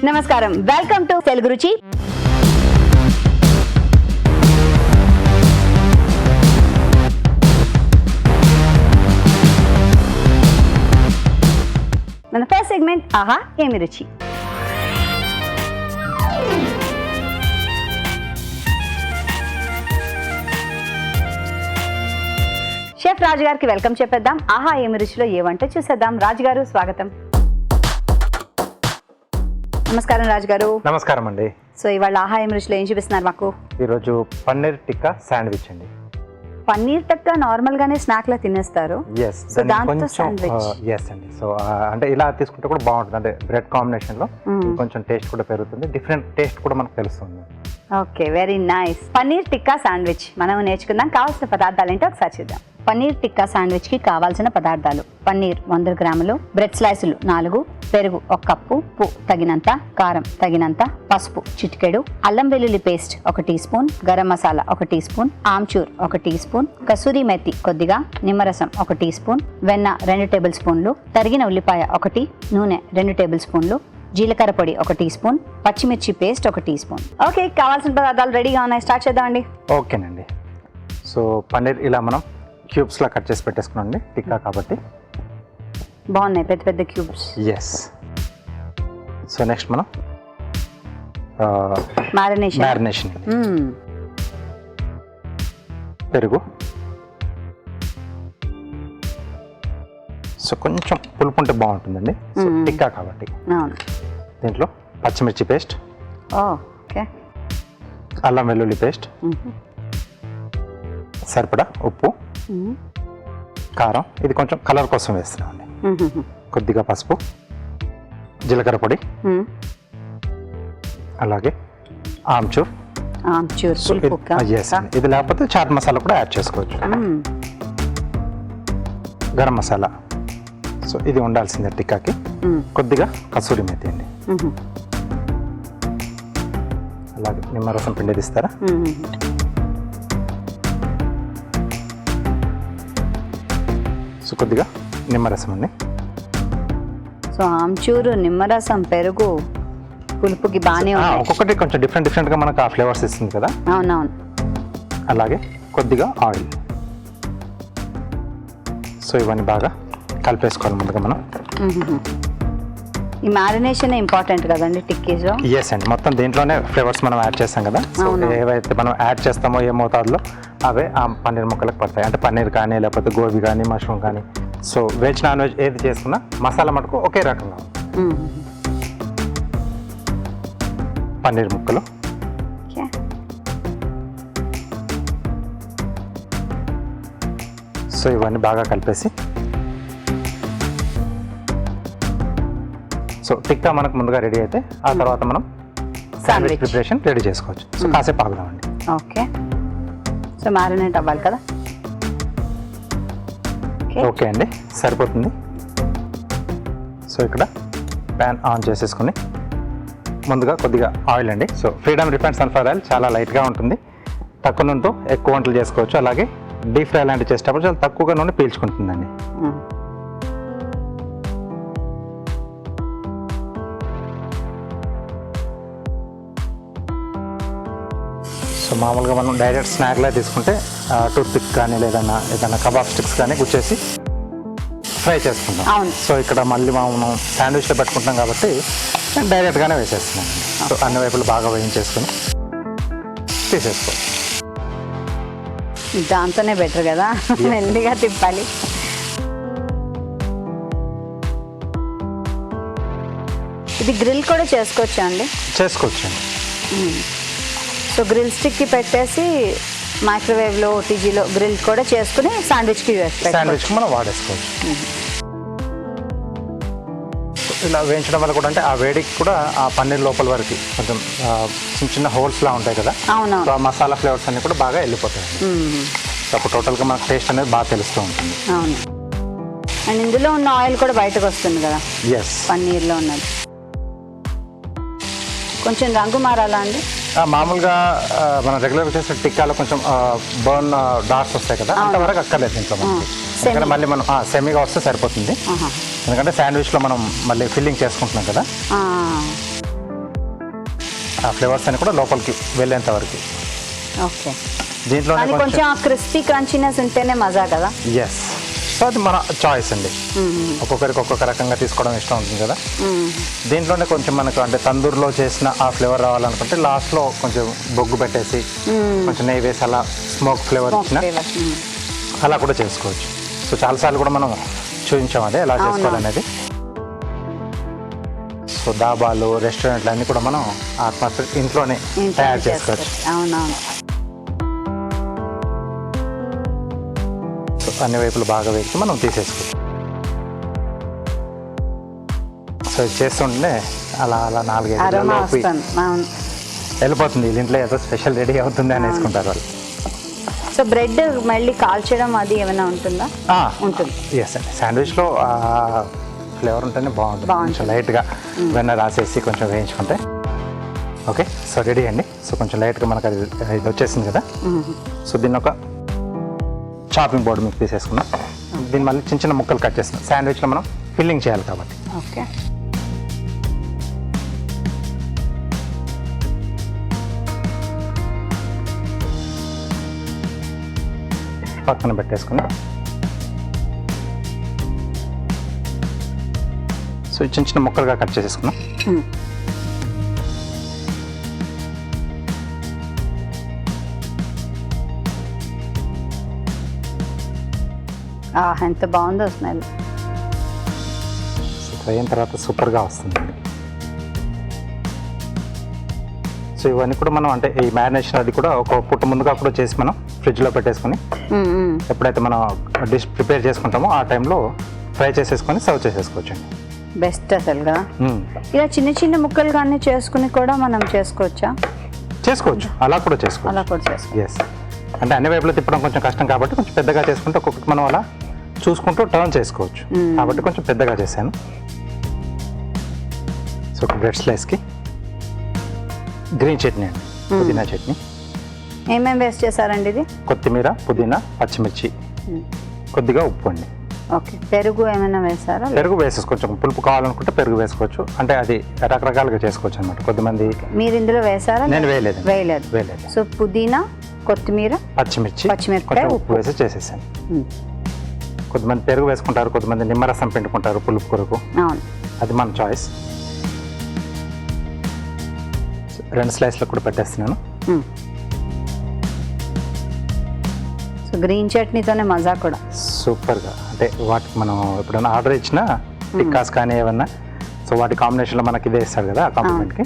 నమస్కారం, welcome to Telugu రుచి. మన ఫస్ట్ సెగ్మెంట్ ఆహా ఏమి రుచి. షెఫ్ రాజు గారికి వెల్కమ్ చెప్పేద్దాం. ఆహా ఏమి రుచిలో ఏ వంట చూసేద్దాం. రాజు గారు స్వాగతం. నమస్కారం రాజు గారు. నమస్కారం అండి. సో ఇవాళ ఆహా ఏమి రుచిలో ఏం చూపిస్తున్నారు మాకు? ఈరోజు పన్నీర్ టిక్కా శాండ్విచ్ అండి. పన్నీర్ టిక్కా నార్మల్ గానే స్నాక్ లా తినేస్తారు. సో దాంతో శాండ్విచ్. అండి. సో అంటే ఇలా తీసుకుంటే కూడా బాగుంటుంది. అంటే బ్రెడ్ కాంబినేషన్ లో కొంచెం టేస్ట్ కూడా పెరుగుతుంది, డిఫరెంట్ టేస్ట్ కూడా మనకు తెలుస్తుంది. Okay, very nice. Paneer tikka sandwich మనం నేర్చుకుందాం. కావాల్సిన పదార్థాలు ఏంటో ఒకసారి చూద్దాం. పన్నీర్ టిక్కా శాండ్విచ్ కి కావాల్సిన పదార్థాలు: పన్నీర్ 100 గ్రాములు, బ్రెడ్ స్లైసులు 4, పెరుగు 1 కప్పు, ఉప్పు తగినంత, కారం తగినంత, పసుపు చిటికెడు, అల్లం వెల్లుల్లి paste 1 teaspoon, garam masala 1 teaspoon, amchur 1 teaspoon, kasuri methi కొద్దిగా, నిమ్మరసం 1 టీ స్పూన్, వెన్న 2 టేబుల్ స్పూన్లు, తరిగిన ఉల్లిపాయ 1, నూనె 2 టేబుల్ స్పూన్లు, జీలకర్ర పొడి 1 టీ స్పూన్, పచ్చిమిర్చి పేస్ట్ 1 టీ స్పూన్. ఓకే, కావాల్సిన పదార్థాలు రెడీగా ఉన్నాయి. స్టార్ట్ చేద్దామండి. ఓకేనండి. సో పన్నీర్ ఇలా మనం క్యూబ్స్ లా కట్ చేసి పెట్టేసుకున్నాండి, టిక్కా కాబట్టి. బాగున్నాయి పెద్ద పెద్ద క్యూబ్స్. ఎస్. సో నెక్స్ట్ మనం మ్యారినేషన్. పెరుగు. సో కొంచెం పులుపు ఉంటే బాగుంటుందండి, టిక్కా కాబట్టి. దీంట్లో పచ్చిమిర్చి పేస్ట్, ఓకే, అల్లం వెల్లుల్లి పేస్ట్, సరిపడా ఉప్పు, కారం, ఇది కొంచెం కలర్ కోసం వేస్తున్నామండి, కొద్దిగా పసుపు, జీలకర్ర పొడి, అలాగే ఆమ్చూర్. ఇది లేకపోతే చాట్ మసాలా కూడా యాడ్ చేసుకోవచ్చు. గరం మసాలా. సో ఇది ఉండాల్సిందే టిక్కాకి. కొద్దిగా కసూరి మేతి అండి, అలాగే నిమ్మరసం పిండి ఇస్తారా. సో కొద్దిగా నిమ్మరసం అండి. సో ఆమ్చూరు, నిమ్మరసం, పెరుగు పులుపుకి బాగానే ఉంటాయి. ఒక్కొక్కటి కొంచెం డిఫరెంట్ గా మనకు ఆ ఫ్లేవర్స్ ఇస్తుంది కదా. అవునవును. అలాగే కొద్దిగా ఆయిల్. సో ఇవన్నీ బాగా కలిపేసుకోవాలి ముందుగా మనం. ఈ మ్యారినేషన్ ఇంపార్టెంట్ కదండి టిక్కీలో. ఎస్ అండి, మొత్తం దీంట్లోనే ఫ్లేవర్స్ మనం యాడ్ చేస్తాం కదా. సో ఏవైతే మనం యాడ్ చేస్తామో ఏ మోతాదులో అవే ఆ పన్నీర్ ముక్కలకు పడతాయి. అంటే పన్నీర్ కానీ, లేకపోతే గోబీ కానీ, మష్రూమ్ కానీ. సో వెజ్ నాన్ వెజ్ ఏది చేసుకున్నా మసాలా మటుకు ఒకే రకంగా. పన్నీర్ ముక్కలు, సో ఇవన్నీ బాగా కలిపేసి, సో టిక్కా మనకు ముందుగా రెడీ అయితే ఆ తర్వాత మనం శాండ్విచ్ ప్రిపరేషన్ రెడీ చేసుకోవచ్చు. సో కాసేపు ఆగుదామండి. ఓకే. సో మ్యారినేట్ అవ్వాలి కదా. ఓకే అండి, సరిపోతుంది. సో ఇక్కడ ప్యాన్ ఆన్ చేసేసుకుని ముందుగా కొద్దిగా ఆయిల్ అండి. So freedom refined sunflower oil చాలా లైట్గా ఉంటుంది. తక్కువ నూనెతో ఎక్కువ వంటలు చేసుకోవచ్చు. అలాగే డీప్ ఫ్రై లాంటివి చేసేటప్పుడు చాలా తక్కువగా నూనె పీల్చుకుంటుందండి. సో మామూలుగా మనం డైరెక్ట్ స్నాక్లా తీసుకుంటే టూత్ పిక్ కానీ ఏదైనా కబాబ్ స్టిక్స్ కానీ గుచ్చేసి ఫ్రై చేసుకుంటాం. సో ఇక్కడ మళ్ళీ మనం శాండ్విచ్లో పెట్టుకుంటాం కాబట్టి డైరెక్ట్గానే వేసేస్తున్నాం. సో అన్ని వైపులు బాగా వేయించేసుకొని తీసేసుకోవచ్చు. దాంతోనే బెటర్ కదా, మెల్లిగా తిప్పాలి. ఇది గ్రిల్ కూడా చేసుకోవచ్చా అండి? చేసుకోవచ్చండి. సో గ్రిల్ స్టిక్కి పెట్టేసి మైక్రోవేవ్లో, ఓటీజీలో గ్రిల్ కూడా చేసుకుని శాండ్విచ్కి మనం వాడేసుకోవచ్చు. ఇలా వేయించడం వల్ల కూడా అంటే ఆ వేడికి కూడా ఆ పన్నీర్ లోపల వరకు కొంచెం చిన్న చిన్న హోల్స్లా ఉంటాయి కదా. సో ఆ మసాలా ఫ్లేవర్స్ అన్నీ కూడా బాగా వెళ్ళిపోతాయి. సో అప్పుడు టోటల్గా మనకు టేస్ట్ అనేది బాగా తెలుస్తూ ఉంటుంది. అవును. అండ్ ఇందులో ఉన్న ఆయిల్ కూడా బయటకు వస్తుంది కదా. ఎస్, పన్నీర్లో ఉన్నది. కొంచెం రంగు మారాలా అండి? మామూలుగా మనం రెగ్యులర్గా చేసే టిక్కాలో కొంచెం బర్న్ డాట్స్ వస్తాయి కదా, అంతవరకు అక్కర్లేదు దీంట్లో మనకి. ఎందుకంటే మళ్ళీ మనం సెమీగా వస్తే సరిపోతుంది. ఎందుకంటే శాండ్విచ్లో మనం మళ్ళీ ఫిల్లింగ్ చేసుకుంటున్నాం కదా. ఆ ఫ్లేవర్స్ అని కూడా లోపలికి వెళ్ళేంత వరకు. ఓకే, దీంట్లోనే కానీ కొంచెం ఆ క్రిస్పీ క్రంచీనెస్ ఉంటేనే మజా కదా. ఎస్, సో అది మన చాయిస్ అండి. ఒక్కొక్కరికి ఒక్కొక్క రకంగా తీసుకోవడం ఇష్టం ఉంటుంది కదా. దీంట్లోనే కొంచెం మనకు అంటే తందూరులో చేసిన ఆ ఫ్లేవర్ రావాలనుకుంటే లాస్ట్లో కొంచెం బొగ్గు పెట్టేసి కొంచెం నెయ్యి వేసి అలా స్మోక్ ఫ్లేవర్ ఇచ్చిన అలా కూడా చేసుకోవచ్చు. సో చాలాసార్లు కూడా మనం చూపించాం అదే ఎలా చేసుకోవాలనేది. సో దాబాలు, రెస్టారెంట్లు అన్నీ కూడా మనం ఆత్మహత్య ఇంట్లోనే తయారు చేసుకోవచ్చు. అవునవును. అన్ని వైపులు బాగా వేసి మనం తీసేసుకోవచ్చు. సో ఇది చేస్తుంటే అలా అలా 4-5 వెళ్ళిపోతుంది. దీంట్లో ఏదో స్పెషల్ రెడీ అవుతుంది అని వేసుకుంటారు వాళ్ళు. సో బ్రెడ్ మళ్ళీ కాల్చడం అది ఏమైనా ఉంటుందా? ఉంటుంది. ఎస్ అండి, శాండ్విచ్లో ఫ్లేవర్ ఉంటేనే బాగుంటుంది. కొంచెం లైట్గా వెన్న రాసేసి కొంచెం వేయించుకుంటే. ఓకే, సో రెడీ అండి. సో కొంచెం లైట్గా మనకు అది ఇది వచ్చేసింది కదా. సో దీన్ని ఒక చాపింగ్ బోర్డు మీకు తీసేసుకున్నాం. దీన్ని మళ్ళీ చిన్న చిన్న ముక్కలు కట్ చేస్తున్నాం. శాండ్విచ్లో మనం ఫిల్లింగ్ చేయాలి కాబట్టి. ఓకే, పక్కన పెట్టేసుకుని సో చిన్న చిన్న ముక్కలుగా కట్ చేసేసుకున్నాం. ఎంత బాగుందో స్మెల్. సో అయిన తర్వాత సూపర్గా వస్తుందండి. సో ఇవన్నీ కూడా మనం అంటే ఈ మ్యారినేషన్ అది కూడా ఒక పుట్ట ముందుగా కూడా చేసి మనం ఫ్రిడ్జ్లో పెట్టేసుకొని ఎప్పుడైతే మనం డిష్ ప్రిపేర్ చేసుకుంటామో ఆ టైంలో ఫ్రై చేసేసుకొని సర్వ్ చేసేసుకోవచ్చు అండి. బెస్ట్ అసలుగా. ఇలా చిన్న చిన్న ముక్కలు కానీ చేసుకుని కూడా మనం చేసుకోవచ్చా? చేసుకోవచ్చు, అలా కూడా చేసుకోవచ్చు. అలా కూడా చేసుకోవచ్చు. ఎస్, అంటే అన్ని వైపులో తిప్పడం కొంచెం కష్టం కాబట్టి కొంచెం పెద్దగా చేసుకుంటే ఒక్కొక్కటి మనం అలా చూసుకుంటూ టర్న్ చేసుకోవచ్చు. కాబట్టి కొంచెం పెద్దగా చేశాను. సో ఒక బ్రెడ్ స్లైస్కి గ్రీన్ చట్నీ అండి, పుదీనా చట్నీ. ఏమేమి వేస్ట్ చేశారండి ఇది? కొత్తిమీర, పుదీనా, పచ్చిమిర్చి, కొద్దిగా ఉప్పు అండి. ఓకే, పెరుగు ఏమైనా వేసారా? పెరుగు వేసేసి కొంచెం పులుపు కావాలనుకుంటే పెరుగు వేసుకోవచ్చు. అంటే అది రకరకాలుగా చేసుకోవచ్చు అనమాట. కొద్దిమంది. మీరు ఇందులో వేసారా? నేను వేయలేదు. వేయలేదు. సో పుదీనా, కొత్తిమీర, పచ్చిమిరపకాయ, ఉప్పు వేసి చేసేసాను. కొద్దిమంది పెరుగు వేసుకుంటారు, కొద్దిమంది నిమ్మరసం పిండుకుంటారు పులుపు కొరకు. అది మన చాయిస్. 2 స్లైస్లో కూడా పెట్టేస్తున్నాను. సో గ్రీన్ చట్నీతోనే మజా కూడా సూపర్గా. అంటే వాటికి మనం ఎప్పుడైనా ఆర్డర్ ఇచ్చినా టిక్కాస్ కానీ ఏమన్నా, సో వాటి కాంబినేషన్లో మనకి ఇదే ఇస్తారు కదా ఆ కాంప్లిమెంట్కి.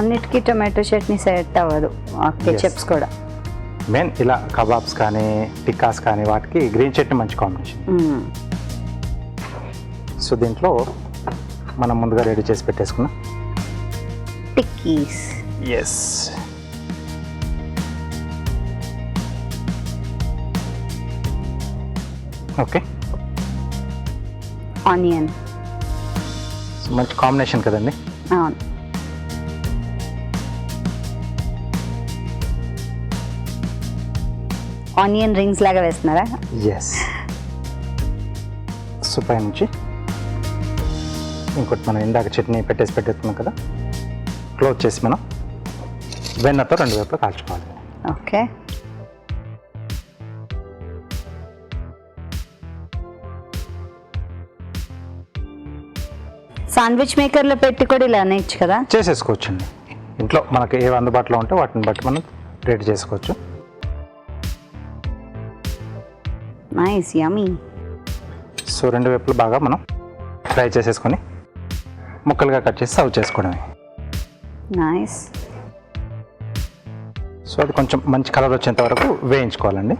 అన్నిటికీ టొమాటో చట్నీ సెట్ అవ్వదు, కెచప్స్ కూడా. మెయిన్ ఇలా కబాబ్స్ కానీ టిక్కాస్ కానీ వాటికి గ్రీన్ చట్నీ మంచి కాంబినేషన్. సో దీంట్లో మనం ముందుగా రెడీ చేసి పెట్టేసుకున్నాం టిక్కీస్. Yes, okay. ఆనియన్ మంచి కాంబినేషన్ కదండి. అవును. ఆనియన్ రింగ్స్ లాగా వేస్తున్నారా? ఎస్. సో పై నుంచి ఇంకోటి మనం ఇందాక చట్నీ పెట్టేసుకున్నాం కదా, క్లోజ్ చేసి మనం వెన్నతో 2 వైపులా కాల్చుకోవాలి. ఓకే. శాండ్విచ్ మేకర్లో పెట్టి కూడా ఇలా అనేచ్చు కదా? చేసేసుకోవచ్చండి. ఇంట్లో మనకి ఏవి అందుబాటులో ఉంటే వాటిని బట్టి మనం రెడీ చేసుకోవచ్చు. నైస్, యమ్మీ. సో 2 వైపులు బాగా మనం ఫ్రై చేసేసుకొని ముక్కలుగా కట్ చేసి సర్వ్ చేసుకోవడమే. నైస్. సో అది కొంచెం మంచి కలర్ వచ్చేంత వరకు వేయించుకోవాలండి.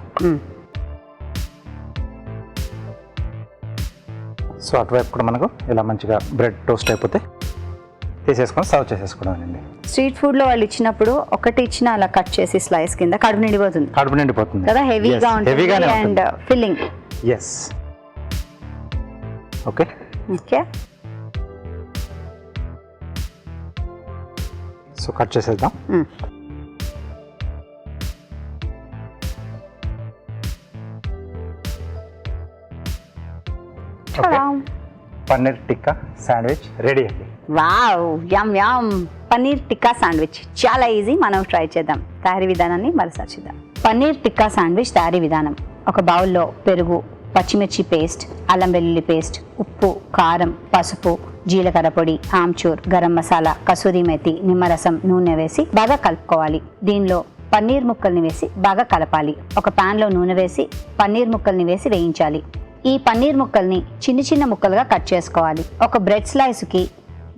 సో అటువైపు కూడా మనకు ఇలా మంచిగా బ్రెడ్ టోస్ట్ అయిపోతే తీసేసుకొని సర్వ్ చేసేసుకోవడం అండి. స్ట్రీట్ ఫుడ్లో వాళ్ళు ఇచ్చినప్పుడు ఒకటి ఇచ్చిన అలా కట్ చేసి స్లైస్ కింద కడుపు నిండిపోతుంది కదా, హెవీగా ఉంటుంది and filling. Yes, okay. Okay, so cut చేసేద్దాం. పన్నీర్ టిక్కా శాండ్విచ్ రెడీ అండి. Wow, yum yum. Paneer tikka sandwich చాలా ఈజీ, మనం ట్రై చేద్దాం. తయారీ విధానాన్ని మరోసారి చూద్దాం. పన్నీర్ టిక్కా శాండ్విచ్ తయారీ విధానం: ఒక బౌల్లో పెరుగు, పచ్చిమిర్చి పేస్ట్, అల్లం వెల్లుల్లి పేస్ట్, ఉప్పు, కారం, పసుపు, జీలకర్ర పొడి, ఆమ్చూర్, గరం మసాలా, కసూరి మేతి, నిమ్మరసం, నూనె వేసి బాగా కలుపుకోవాలి. దీనిలో పన్నీర్ ముక్కల్ని వేసి బాగా కలపాలి. ఒక ప్యాన్లో నూనె వేసి పన్నీర్ ముక్కల్ని వేసి వేయించాలి. ఈ పన్నీర్ ముక్కల్ని చిన్న చిన్న ముక్కలుగా కట్ చేసుకోవాలి. ఒక బ్రెడ్ స్లైస్కి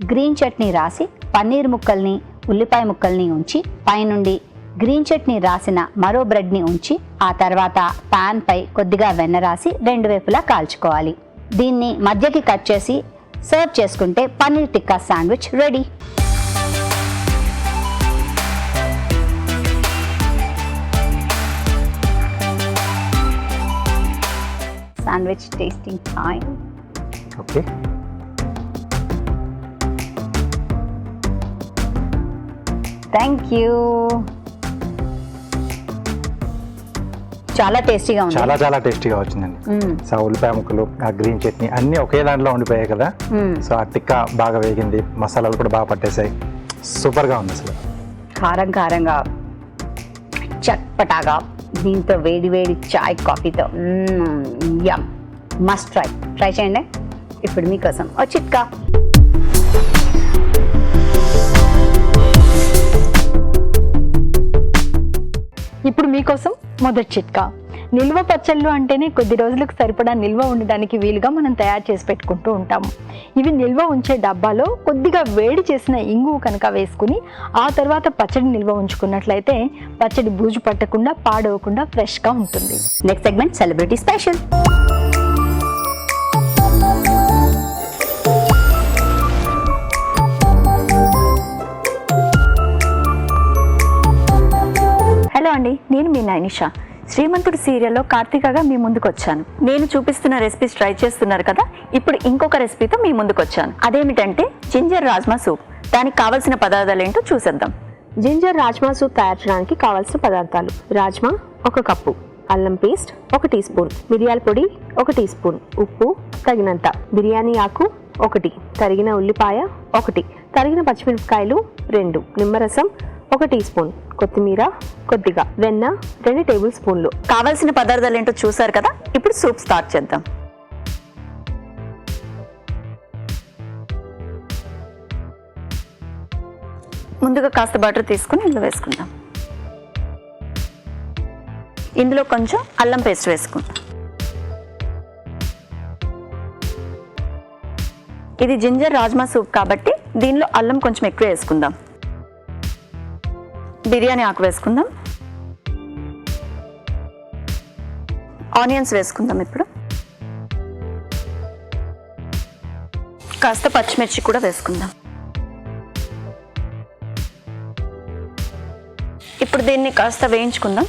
గ్రీన్ చట్నీ రాసి పన్నీర్ ముక్కల్ని, ఉల్లిపాయ ముక్కల్ని ఉంచి పైనుండి గ్రీన్ చట్నీ రాసిన మరో బ్రెడ్ని ఉంచి ఆ తర్వాత పాన్ పై కొద్దిగా వెన్న రాసి రెండు వైపులా కాల్చుకోవాలి. దీన్ని మధ్యకి కట్ చేసి సర్వ్ చేసుకుంటే paneer tikka sandwich ready. Sandwich tasting time. Okay, thank you. చాలా టేస్టీగా ఉంది. చాలా చాలా టేస్టీగా వచ్చిందండి. సో ఉల్లిపాయ ముక్కలు, ఆ గ్రీన్ చట్నీ అన్నీ ఒకే దాంట్లో ఉండిపోయాయి కదా. సో ఆ టిక్కా బాగా వేగింది, మసాలాలు కూడా బాగా పట్టేశాయి. సూపర్గా ఉంది అసలు. కారం కారంగా, చట్పటాగా, దీంతో వేడి వేడి చాయ్ కాఫీతో యమ్, మస్ట్ ట్రై చేయండి. ఇప్పుడు మీకోసం ఓ చిట్కా. ఇప్పుడు మీకోసం మొదటి చిట్కా. నిల్వ పచ్చళ్ళు అంటేనే కొద్ది రోజులకు సరిపడా నిల్వ ఉండడానికి వీలుగా మనం తయారు చేసి పెట్టుకుంటూ ఉంటాము. ఇవి నిల్వ ఉంచే డబ్బాలో కొద్దిగా వేడి చేసిన ఇంగువ కనుక వేసుకుని ఆ తర్వాత పచ్చడి నిల్వ ఉంచుకున్నట్లయితే పచ్చడి బూజు పట్టకుండా, పాడవకుండా ఫ్రెష్గా ఉంటుంది. Next segment celebrity special. Hello అండి, నేను మీ నైనిషా. శ్రీమంతుడు సీరియల్లో కార్తీకగా మీ ముందుకు వచ్చాను. నేను చూపిస్తున్న రెసిపీస్ ట్రై చేస్తున్నారు కదా, ఇప్పుడు ఇంకొక రెసిపీతో మీ ముందుకు వచ్చాను. అదేమిటంటే జింజర్ రాజ్మా సూప్. దానికి కావాల్సిన పదార్థాలు ఏంటో చూసేద్దాం. జింజర్ రాజ్మా సూప్ తయారు చేయడానికి కావాల్సిన పదార్థాలు: రాజ్మా 1 కప్పు, అల్లం పేస్ట్ 1 టీ స్పూన్, మిరియాల పొడి 1 టీ స్పూన్, ఉప్పు తగినంత, బిర్యానీ ఆకు 1, తరిగిన ఉల్లిపాయ 1, తరిగిన పచ్చిమిరపకాయలు 2, నిమ్మరసం 1 టీ స్పూన్, కొత్తిమీర కొద్దిగా, వెన్న 2 టేబుల్ స్పూన్లు. కావాల్సిన పదార్థాలు ఏంటో చూసారు కదా, ఇప్పుడు సూప్ స్టార్ట్ చేద్దాం. ముందుగా కాస్త బటర్ తీసుకుని ఇందులో వేసుకుందాం. ఇందులో కొంచెం అల్లం పేస్ట్ వేసుకుందాం. ఇది జింజర్ రాజ్మా సూప్ కాబట్టి దీనిలో అల్లం కొంచెం ఎక్కువ వేసుకుందాం. బిర్యానీ ఆకు వేసుకుందాం. ఆనియన్స్ వేసుకుందాం. ఇప్పుడు కాస్త పచ్చిమిర్చి కూడా వేసుకుందాం. ఇప్పుడు దీన్ని కాస్త వేయించుకుందాం.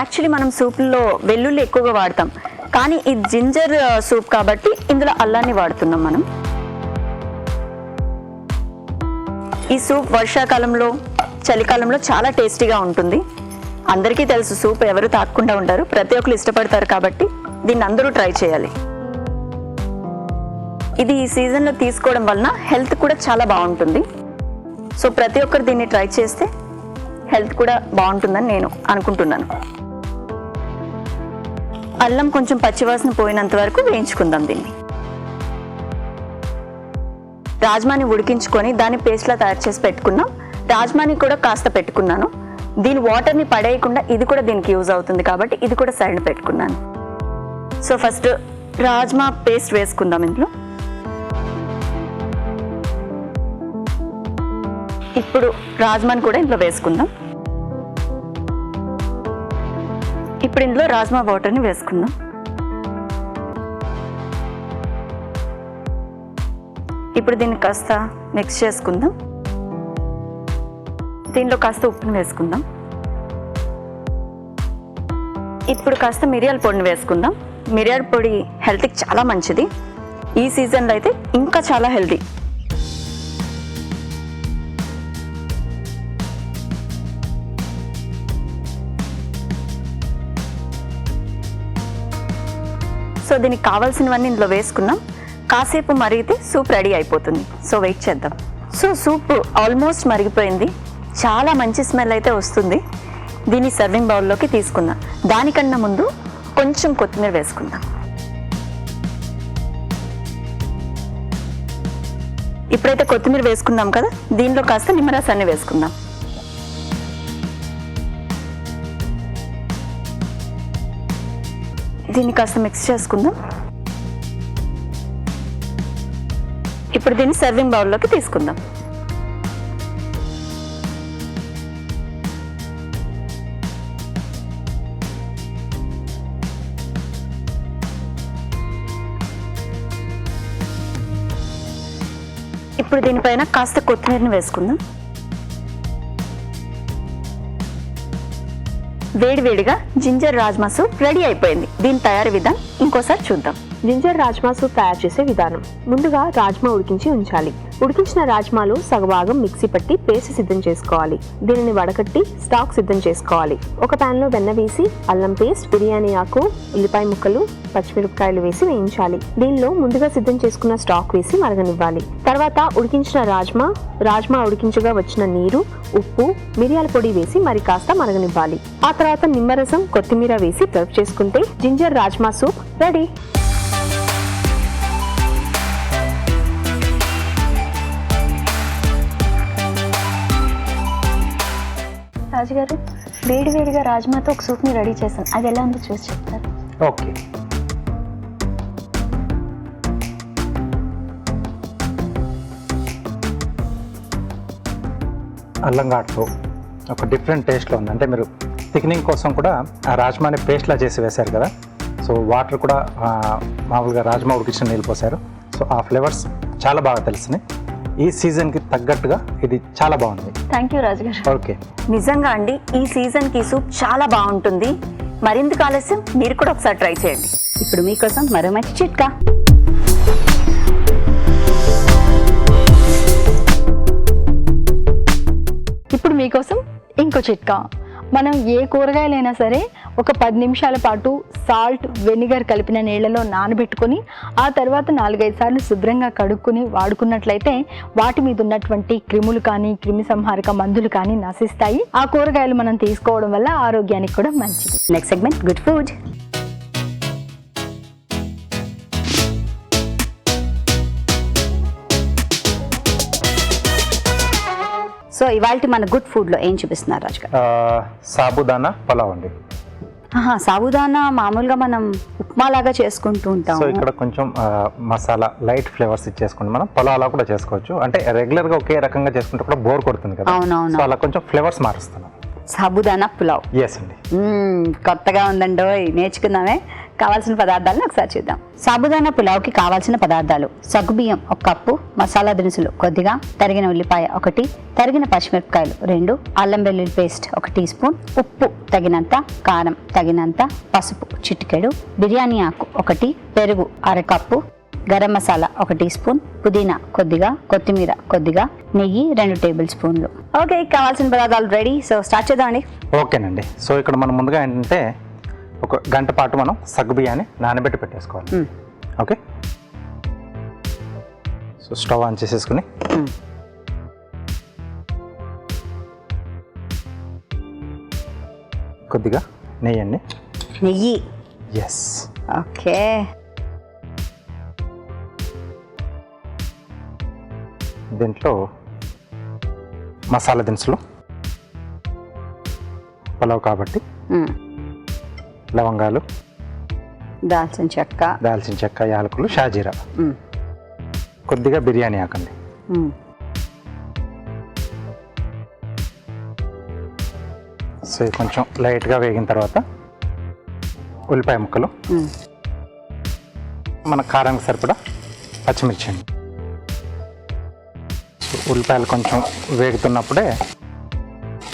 యాక్చువల్లీ మనం సూప్లో వెల్లుల్లి ఎక్కువగా వాడతాం, కానీ ఈ జింజర్ సూప్ కాబట్టి ఇందులో అల్లాన్ని వాడుతున్నాం మనం. ఈ సూప్ వర్షాకాలంలో, చలికాలంలో చాలా టేస్టీగా ఉంటుంది. అందరికీ తెలుసు, సూప్ ఎవరు తాగకుండా ఉంటారు, ప్రతి ఒక్కరు ఇష్టపడతారు కాబట్టి దీన్ని అందరూ ట్రై చేయాలి. ఇది ఈ సీజన్లో తీసుకోవడం వలన హెల్త్ కూడా చాలా బాగుంటుంది. సో ప్రతి ఒక్కరు దీన్ని ట్రై చేస్తే హెల్త్ కూడా బాగుంటుందని నేను అనుకుంటున్నాను. అల్లం కొంచెం పచ్చివాసన పోయినంత వరకు వేయించుకుందాం దీన్ని. రాజ్మాని ఉడికించుకొని దాన్ని పేస్ట్లా తయారు చేసి పెట్టుకున్నాం. రాజ్మాని కూడా కాస్త పెట్టుకున్నాను. దీని వాటర్ని పడేయకుండా ఇది కూడా దీనికి యూజ్ అవుతుంది కాబట్టి ఇది కూడా సైడ్ పెట్టుకున్నాను. సో ఫస్ట్ రాజ్మా పేస్ట్ వేసుకుందాం ఇందులో. ఇప్పుడు రాజ్మాని కూడా ఇందులో వేసుకుందాం. ఇప్పుడు ఇందులో రాజ్మా వాటర్ని వేసుకుందాం. ఇప్పుడు దీన్ని కాస్త మిక్స్ చేసుకుందాం. దీనిలో కాస్త ఉప్పుని వేసుకుందాం. ఇప్పుడు కాస్త మిరియాల పొడిని వేసుకుందాం. మిరియాల పొడి హెల్త్కి చాలా మంచిది. ఈ సీజన్లో అయితే ఇంకా చాలా హెల్తీ. సో దీనికి కావాల్సినవన్నీ ఇందులో వేసుకున్నాం. కాసేపు మరిగితే సూప్ రెడీ అయిపోతుంది. సో వెయిట్ చేద్దాం. సో సూప్ ఆల్మోస్ట్ మరిగిపోయింది. చాలా మంచి స్మెల్ అయితే వస్తుంది. దీన్ని సర్వింగ్ బౌల్లోకి తీసుకుందాం. దానికన్నా ముందు కొంచెం కొత్తిమీర వేసుకుందాం. ఇప్పుడైతే కొత్తిమీర వేసుకున్నాం కదా, దీనిలో కాస్త నిమ్మరసాన్ని వేసుకుందాం. దీన్ని కాస్త మిక్స్ చేసుకుందాం. ఇప్పుడు దీన్ని సర్వింగ్ బౌల్లోకి తీసుకుందాం. ఇప్పుడు దీనిపైన కాస్త కొత్తిమీరని వేసుకుందాం. వేడివేడిగా జింజర్ రాజ్మా సూప్ రెడీ అయిపోయింది. దీని తయారీ విధానం ఇంకోసారి చూద్దాం. జింజర్ రాజ్మా సూప్ తయారు చేసే విధానం. ముందుగా రాజ్మా ఉడికించి ఉంచాలి. ఉడికించిన రాజ్మాలో సగభాగం మిక్సీ పట్టి పేస్ట్ సిద్ధం చేసుకోవాలి. దీనిని వడకట్టి స్టాక్ సిద్ధం చేసుకోవాలి. ఒక పాన్ లో వెన్న వేసి అల్లం పేస్ట్, బిర్యానీ ఆకు, ఉల్లిపాయ ముక్కలు, పచ్చిమిరపకాయలు వేసి వేయించాలి. దీనిలో ముందుగా సిద్ధం చేసుకున్న స్టాక్ వేసి మరగనివ్వాలి. తర్వాత ఉడికించిన రాజ్మా ఉడికించగా వచ్చిన నీరు, ఉప్పు, మిరియాల పొడి వేసి మరి కాస్త మరగనివ్వాలి. ఆ తర్వాత నిమ్మరసం, కొత్తిమీర వేసి సర్వ్ చేసుకుంటే జింజర్ రాజ్మా సూప్ రెడీ. రాజుగారు, వేడివేడిగా రాజ్మాతో ఒక సూప్ని రెడీ చేశాను. అది ఎలా ఉందో చూసి చెప్తారు? ఓకే. అల్లం ఘాటుతో ఒక డిఫరెంట్ టేస్ట్లో ఉంది. అంటే మీరు థిక్నింగ్ కోసం కూడా ఆ రాజ్మాని పేస్ట్లా చేసి వేశారు కదా, సో వాటర్ కూడా మామూలుగా రాజ్మా ఉడికించిన నీళ్ళు పోసారు. సో ఆ ఫ్లేవర్స్ చాలా బాగా తెలిసినాయి. ఈ సీజన్కి తగ్గట్టుగా ఇది చాలా బాగుంది. థ్యాంక్ యూ రాజుగారు. ఓకే. నిజంగా అండి, ఈ సీజన్కి సూప్ చాలా బాగుంటుంది. మరిందుకు ఆలస్యం, మీరు కూడా ఒకసారి ట్రై చేయండి. ఇప్పుడు మీకోసం మరో మంచి చిట్కా. ఇప్పుడు మీకోసం ఇంకో చిట్కా. మనం ఏ కూరగాయలైనా సరే ఒక 10 నిమిషాల పాటు సాల్ట్, వెనిగర్ కలిపిన నీళ్ళలో నానబెట్టుకొని ఆ తర్వాత 4-5 సార్లు శుభ్రంగా కడుక్కొని వాడుకున్నట్లయితే వాటి మీద ఉన్నటువంటి క్రిములు కానీ, క్రిమి సంహారక మందులు కానీ నశిస్తాయి. ఆ కూరగాయలు మనం తీసుకోవడం వల్ల ఆరోగ్యానికి కూడా మంచిది. Next segment good food. So ఇవాళ మన గుడ్ ఫుడ్లో ఏం చూపిస్తున్నారు రాజు గారు? సాబుదానా పలావ్ అండి. సాబుదానా మామూలుగా మనం ఉప్మా లాగా చేసుకుంటూ ఉంటాం. సో ఇక్కడ కొంచెం మసాలా లైట్ ఫ్లేవర్స్ ఇచ్చేసుకుంటే మనం పలావ్ కూడా చేసుకోవచ్చు. అంటే రెగ్యులర్ గా ఒకే రకంగా చేసుకుంటే కూడా బోర్ కొడుతుంది కదా. అవునవును. సో అలా కొంచెం ఫ్లేవర్స్ మారుస్తున్నాం. సాబుదానా పులావ్. ఎస్ అండి. కొత్తగా ఉందండో, నేర్చుకుందామే. కావాల్సిన పదార్థాలను ఒకసారి చూద్దాం. సాబుదానా పులావ్కి కావాల్సిన పదార్థాలు: సగ్గుబియ్యం 1 కప్పు, మసాలా దినుసులు కొద్దిగా, తరిగిన ఉల్లిపాయ 1, తరిగిన పచ్చిమిరపకాయలు 2, అల్లం వెల్లుల్లి పేస్ట్ 1 టీ స్పూన్, ఉప్పు తగినంత, కారం తగినంత, పసుపు చిటికెడు, బిర్యానీ ఆకు 1, పెరుగు 1/2 cup, garam masala 1 teaspoon, పుదీనా కొద్దిగా, కొత్తిమీర కొద్దిగా, నెయ్యి 2 టేబుల్ స్పూన్లు. ఓకే, కావాల్సిన పదార్థాలు రెడీ. సో స్టార్ట్ చేద్దామండి. ఓకేనండి. సో ఇక్కడ మనం ముందుగా ఏంటంటే 1 గంట పాటు మనం సగ్గుబియ్యాన్ని నానబెట్టి పెట్టేసుకోవాలి. ఓకే. సో స్టవ్ ఆన్ చేసేసుకుని కొద్దిగా నెయ్యి అండి. నెయ్యి. ఎస్. ఓకే. దీంట్లో మసాలా దినుసులు, పలావ్ కాబట్టి లవంగాలు, దాల్చిన చెక్క, యాలకులు, షాజీరా, కొద్దిగా బిర్యానీ ఆకండి. సో కొంచెం లైట్గా వేగిన తర్వాత ఉల్లిపాయ ముక్కలు, మన కారానికి సరిపడా పచ్చిమిర్చి అండి. సో ఉల్లిపాయలు కొంచెం వేగుతున్నప్పుడే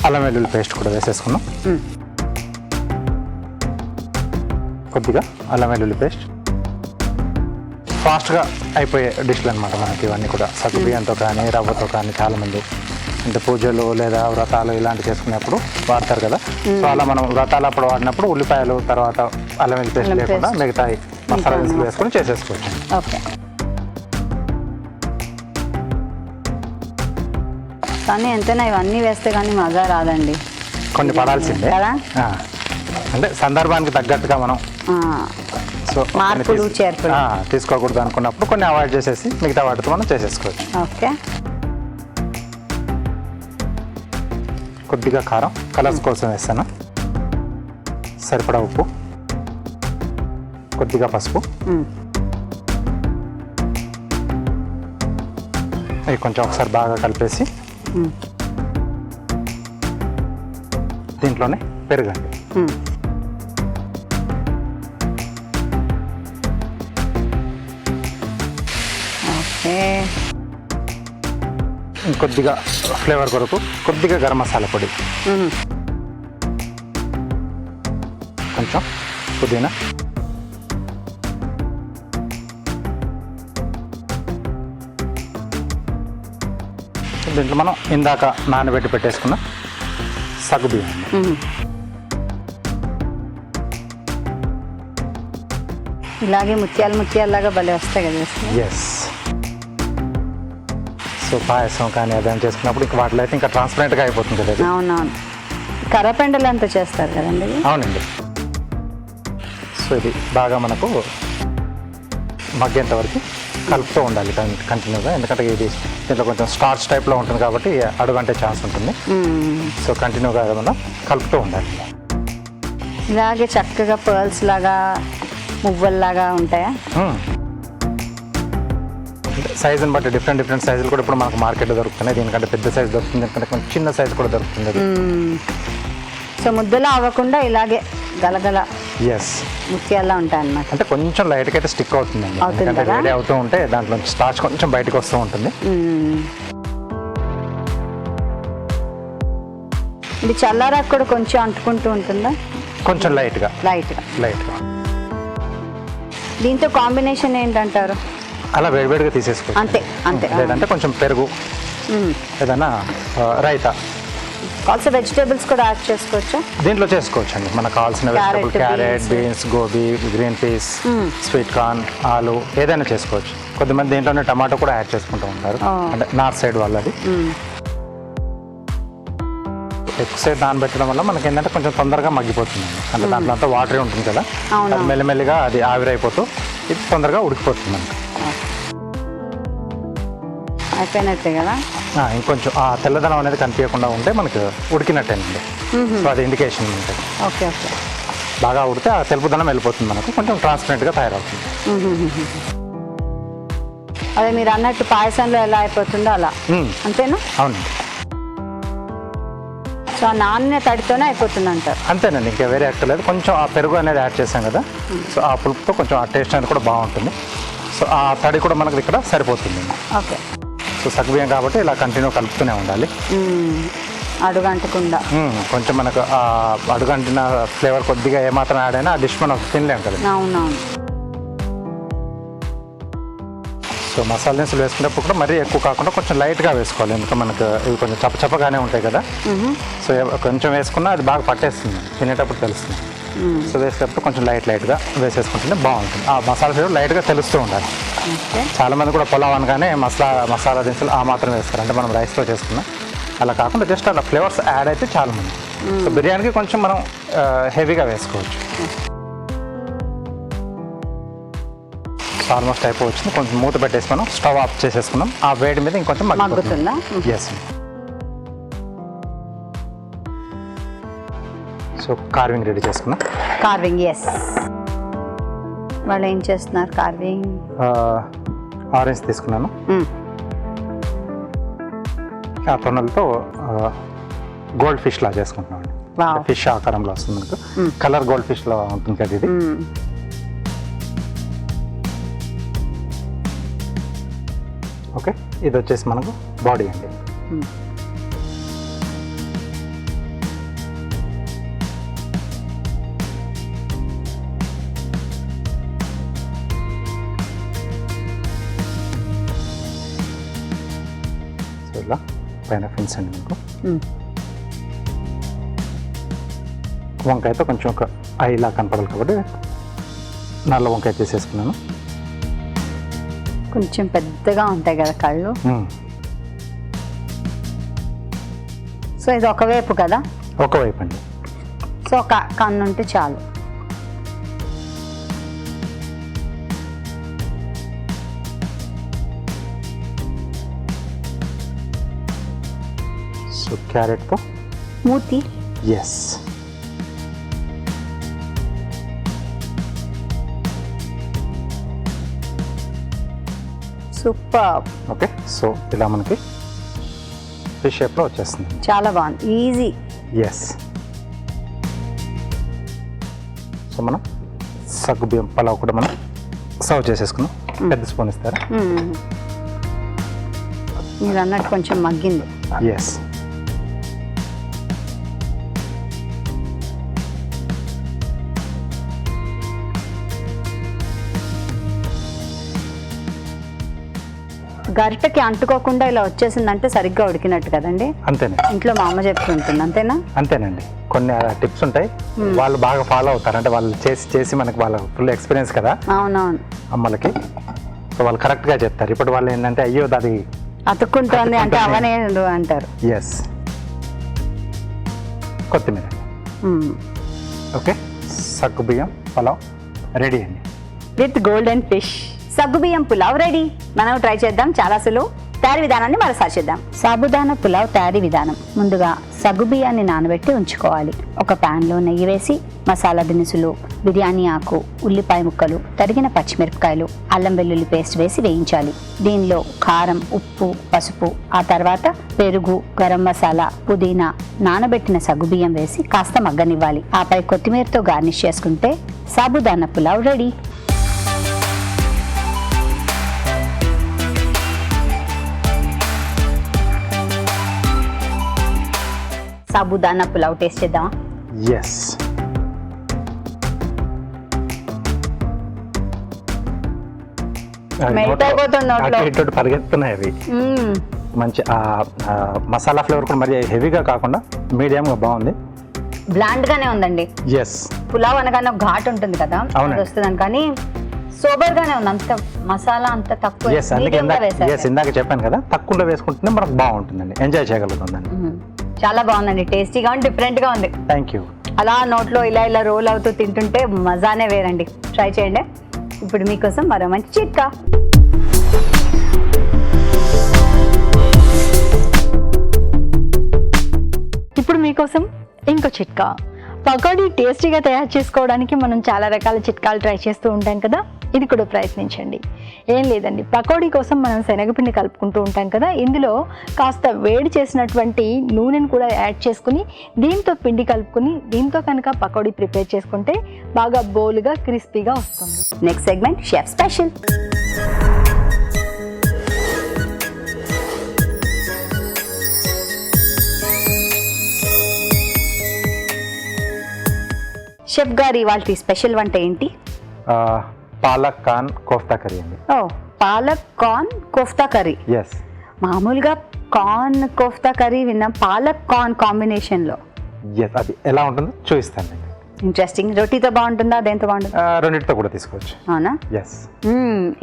అల్లం వెల్లుల్లి పేస్ట్ కూడా వేసేసుకున్నాం. కొద్దిగా అల్లం వెల్లుల్లి పేస్ట్. ఫాస్ట్గా అయిపోయే డిష్లు అనమాట మనకి ఇవన్నీ కూడా. సగ్గుబియ్యంతో కానీ రవ్వతో కానీ చాలామంది అంటే పూజలు లేదా వ్రతాలు ఇలాంటి చేసుకునేప్పుడు వాడతారు కదా. సో అలా మనం వ్రతాలు అప్పుడు వాడినప్పుడు ఉల్లిపాయలు తర్వాత అల్లం వెల్లుల్లి పేస్ట్ లేకుండా మిగతా మసాలా దినుసులు వేసుకొని చేసేసుకోవచ్చు. ఓకే. కానీ ఎంతైనా ఇవన్నీ వేస్తే కానీ మజా రాదండి. కొన్ని పడాల్సిందే కదా. అంటే సందర్భానికి తగ్గట్టుగా మనం సో మార్పులు చేర్పులు తీసుకోకూడదు అనుకున్నప్పుడు కొన్ని అవాయిడ్ చేసేసి మిగతా వాటితో మనం చేసేసుకోవచ్చు. ఓకే. కొద్దిగా కారం కలర్స్ కోసం వేస్తాను, సరిపడా ఉప్పు, కొద్దిగా పసుపు, ఇవి కొంచెం ఒకసారి బాగా కలిపేసి దీంట్లోనే పెరుగండి. ఓకే. ఇంకొద్దిగా ఫ్లేవర్ కొరకు కొద్దిగా గరం మసాలా పొడి, కొంచెం పుదీనా, దీంట్లో మనం ఇందాక నానబెట్టి పెట్టేసుకున్న సగ్గుబియ్యం. ఇలాగే ముత్యాలలాగా భలే వస్తాయి కదా. ఎస్. సో పాయసం కానీ అదేం చేసుకున్నప్పుడు ఇంకా వాటిలో అయితే ఇంకా ట్రాన్స్పరెంట్గా అయిపోతుంది కదా. అవునవును. కర్రపెండలు అంతా చేస్తారు కదండి. అవునండి. సో ఇది బాగా మనకు మగ్గేంత వరకు కలుపుతూ ఉండాలి కంటిన్యూగా, ఎందుకంటే ఇది దీంట్లో కొంచెం స్టార్చ్ టైప్లో ఉంటుంది కాబట్టి అడుగంటే ఛాన్స్ ఉంటుంది. సో కంటిన్యూగా మనం కలుపుతూ ఉండాలి. ఇలాగే చక్కగా పర్ల్స్ లాగా మువ్వల్లాగా ఉంటాయా? సైజుని బట్టి డిఫరెంట్ సైజులు కూడా ఇప్పుడు మనకు మార్కెట్లో దొరుకుతున్నాయి. దీనికంటే పెద్ద సైజు దొరుకుతుంది, దీనికంటే కొంచెం చిన్న సైజు కూడా దొరుకుతుంది. సో ముద్దలా అవ్వకుండా ఇలాగే గలగల ఎస్ ముత్యాల్లా ఉంటాయి అన్నమాట. అంటే కొంచెం లైట్గా అయితే స్టిక్ అవుతుందండి, ఎందుకంటే వేడి అవుతూ ఉంటే దాంట్లో స్టార్చ్ కొంచెం బయటకు వస్తూ ఉంటుంది. ఇది చల్లారాక కూడా కొంచెం అంటుకుంటూ ఉంటుందా? కొంచెం లైట్గా. దీంతో కాంబినేషన్ ఏంటంటారు? అలా వేడివేడిగా తీసేసుకోవచ్చు. అంతే. లేదంటే కొంచెం పెరుగు, ఏదైనా రైతా, ఆల్సో వెజిటేబుల్స్ కూడా యాడ్ చేసుకోవచ్చా? దీంట్లో చేసుకోవచ్చు అండి. మనకు కావాల్సిన vegetable carrot, beans, gobi, green peas, sweet corn, ఆలు ఏదైనా చేసుకోవచ్చు. కొద్దిమంది దీంట్లోనే టమాటో కూడా యాడ్ చేసుకుంటూ ఉంటారు, అంటే నార్త్ సైడ్ వాళ్ళది. ఎక్కువ సేపు నానబెట్టడం వల్ల మనకి ఏంటంటే కొంచెం తొందరగా మగ్గిపోతుంది, అంటే దాంట్లో అంతా వాటరే ఉంటుంది కదా, అది మెల్లమెల్లిగా అది ఆవిరైపోతూ ఇది తొందరగా ఉడికిపోతుంది మనకి. అయిపోయినట్టే కదా. ఇంకొంచెం ఆ తెల్లదనం అనేది కనిపించకుండా ఉంటే మనకు ఉడికినట్టేనండి. సో అది ఇండికేషన్ ఉంటుంది. ఓకే. బాగా ఉడితే ఆ తెలుపుదనం వెళ్ళిపోతుంది, మనకు కొంచెం ట్రాన్స్పరెంట్గా తయారవుతుంది. అదే మీరు అన్నట్టు పాయసంలో ఎలా అయిపోతుందో అలా అంతేనా? అవునండి. సో ఆ నాన్న తడితోనే అయిపోతుంది అంటారు. అంతేనండి, ఇంకా వేరే అక్కర్లేదు. కొంచెం ఆ పెరుగు అనేది యాడ్ చేసాం కదా, సో ఆ పులుపుతో కొంచెం ఆ టేస్ట్ అనేది కూడా బాగుంటుంది. సో ఆ తడి కూడా మనకు ఇక్కడ సరిపోతుంది. ఓకే. సో సగ్గుబియ్యం కాబట్టి ఇలా కంటిన్యూ కలుపుతూనే ఉండాలి, అడుగంటకుండా. కొంచెం మనకు ఆ అడుగంటిన ఫ్లేవర్ కొద్దిగా ఏమాత్రం యాడ్ అయినా ఆ డిష్ మనం తినలేం కదా. అవునవును. సో మసాలా దినుసులు వేసుకునేప్పుడు కూడా మరీ ఎక్కువ కాకుండా కొంచెం లైట్గా వేసుకోవాలి, ఎందుకంటే మనకు ఇవి కొంచెం చప్పచప్పగానే ఉంటాయి కదా. సో కొంచెం వేసుకున్నా అది బాగా పట్టేస్తుంది, తినేటప్పుడు తెలుస్తుంది. సో వేసేటప్పుడు కొంచెం లైట్గా వేసేసుకుంటే బాగుంటుంది. ఆ మసాలా ఫ్లేవర్ లైట్గా తెలుస్తూ ఉండాలి. చాలామంది కూడా పులావ్ అనగానే మసాలా దినుసులు ఆ మాత్రం వేస్తారు, అంటే మనం రైస్తో చేసుకున్నాం. అలా కాకుండా జస్ట్ అలా ఫ్లేవర్స్ యాడ్ అయితే చాలా మంది. సో బిర్యానీకి కొంచెం మనం హెవీగా వేసుకోవచ్చు. ఆల్మోస్ట్ అయిపోవచ్చింది. కొంచెం మూత పెట్టేసి మనం స్టవ్ ఆఫ్ చేసేసుకున్నాం. ఆ వేడి మీద ఇంకొంచెం మగ్గుతుందా? ఎస్. సో కార్వింగ్ రెడీ చేసుకున్నాం. Carving, yes. వాళ్ళు ఏం చేస్తున్నారు? కార్వింగ్ ఆరెంజ్ తీసుకున్నాను, ఆ తొనలతో గోల్డ్ ఫిష్ లా చేసుకుంటున్నాం. ఫిష్ ఆకారంలో వస్తుంది మనకు, కలర్ గోల్డ్ ఫిష్ లా ఉంటుంది కదా ఇది. ఓకే, ఇది వచ్చేసి మనకు బాడీ అండి. సో ఇలా పైన ఫిన్స్ అండి మీకు. వంకాయతో కొంచెం ఒక ఐలా కనపడాలి కాబట్టి నల్ల వంకాయ తీసేసుకున్నాను. కొంచెం పెద్దగా ఉంటాయి కదా కళ్ళు. సో ఇది ఒకవైపు కదా? ఒకవైపు అండి. సో ఒక కన్ను ఉంటే చాలు. సో క్యారెట్తో మూతి. ఎస్. సూపర్. ఓకే, సో ఇలా మనకి ఫిష్ షేప్లో వచ్చేస్తుంది. చాలా బాగుంది, ఈజీ. ఎస్. సో మనం సగ్గుబియ్యం పలావ్ కూడా మనం సర్వ్ చేసేసుకున్నాం. పెద్ద స్పూన్ ఇస్తారా? మీరు అన్నట్టు కొంచెం మగ్గింది. ఎస్. గరిటకి అంటుకోకుండా ఇలా వచ్చేసిందంటే సరిగ్గా ఉడికినట్టు కదండి? అంతేనే. ఇంట్లో మా అమ్మ చెప్తుంటుంది, అంతేనా? అంతేనండి. కొన్ని టిప్స్ ఉంటాయి, వాళ్ళు బాగా ఫాలో అవుతారు. అంటే వాళ్ళు చేసి చేసి మనకి వాళ్ళ ఫుల్ ఎక్స్పీరియన్స్ కదా అవునవును అమ్మలకి. సో వాళ్ళు కరెక్ట్గా చెప్తారు. ఇప్పుడు వాళ్ళు ఏంటంటే అయ్యో అది అతుక్కుంటోంది అంటే అవనే అంటారు. ఎస్. కొత్తిమీర. ఓకే, సగ్గుబియ్యం పలావ్ రెడీ అండి. With golden fish. సగ్గుబియ్యం పులావ్ రెడీ. మనం ట్రై చేద్దాం. చాలా సులువు. తయారీ విధానాన్ని మరోసారి చేద్దాం. సాబుదానా పులావ్ తయారీ విధానం. ముందుగా సగ్గుబియ్యాన్ని నానబెట్టి ఉంచుకోవాలి. ఒక ప్యాన్లో నెయ్యి వేసి మసాలా దినుసులు, బిర్యానీ ఆకు, ఉల్లిపాయ ముక్కలు, తరిగిన పచ్చిమిరపకాయలు, అల్లం వెల్లుల్లి పేస్ట్ వేసి వేయించాలి. దీనిలో కారం, ఉప్పు, పసుపు, ఆ తర్వాత పెరుగు, గరం మసాలా, పుదీనా, నానబెట్టిన సగ్గుబియ్యం వేసి కాస్త మగ్గనివ్వాలి. ఆపై కొత్తిమీరతో గార్నిష్ చేసుకుంటే సాబుదానా పులావ్ రెడీ. సాబుదానా పులావ్ టేస్ట్ చేద్దామా? ఎస్. మెల్ట్ అయిపోతుంది నోట్లో. ఇటు పరిగెత్తున్నాయి అవి. మంచి మసాలా ఫ్లేవర్ కూడా మరి హెవీగా కాకుండా మీడియంగా బాగుంది. బ్లాండ్ గానే ఉందండి. ఎస్. పులావ్ అనగానే ఒక ఘాట్ ఉంటుంది కదా, అది వస్తుందని, కానీ సోబర్ గానే ఉంది. అంత మసాలా అంత తక్కువ. ఎస్, అందుకే ఇందాక చెప్పాను కదా, తక్కువలో వేసుకుంటేనే మనకు బాగుంటుందండి, ఎంజాయ్ చేయగలుగుతుందండి. చాలా బాగుందండి, టేస్టీగా ఉంది, డిఫరెంట్ గా ఉంది. Thank you. అలా నోట్లో ఇలా ఇలా రోల్ అవుతూ తింటుంటే మజానే వేరండి. ట్రై చేయండి. ఇప్పుడు మీకోసం మరో మంచి చిట్కా. ఇప్పుడు మీకోసం ఇంకో చిట్కా. పకోడీ టేస్టీగా తయారు చేసుకోవడానికి మనం చాలా రకాల చిట్కాలు ట్రై చేస్తూ ఉంటాం కదా, ఇది కూడా ప్రయత్నించండి. ఏం లేదండి, పకోడీ కోసం మనం శనగపిండి కలుపుకుంటూ ఉంటాం కదా, ఇందులో కాస్త వేడి చేసినటువంటి నూనెను కూడా యాడ్ చేసుకుని దీంతో పిండి కలుపుకుని దీంతో కనుక పకోడీ ప్రిపేర్ చేసుకుంటే బాగా బోలుగా క్రిస్పీగా వస్తుంది. Next segment chef special. Chef గారి ఇవాళ స్పెషల్ వంట ఏంటి? పాలక్ కార్న్ కోఫ్తా కర్రీ అండి. Oh, palak corn kofta curry. Yes. మామూలుగా కార్న్ కోఫ్తా కర్రీ విన్నాం, పాలక్ కార్న్ కాంబినేషన్లో. ఎస్, అది ఎలా ఉంటుందో చూపిస్తాను. ఇంట్రెస్టింగ్. రోటీతో బాగుంటుందా, దేంతో బాగుంటుందా? రెండింటితో కూడా తీసుకోవచ్చు. అవునా? ఎస్.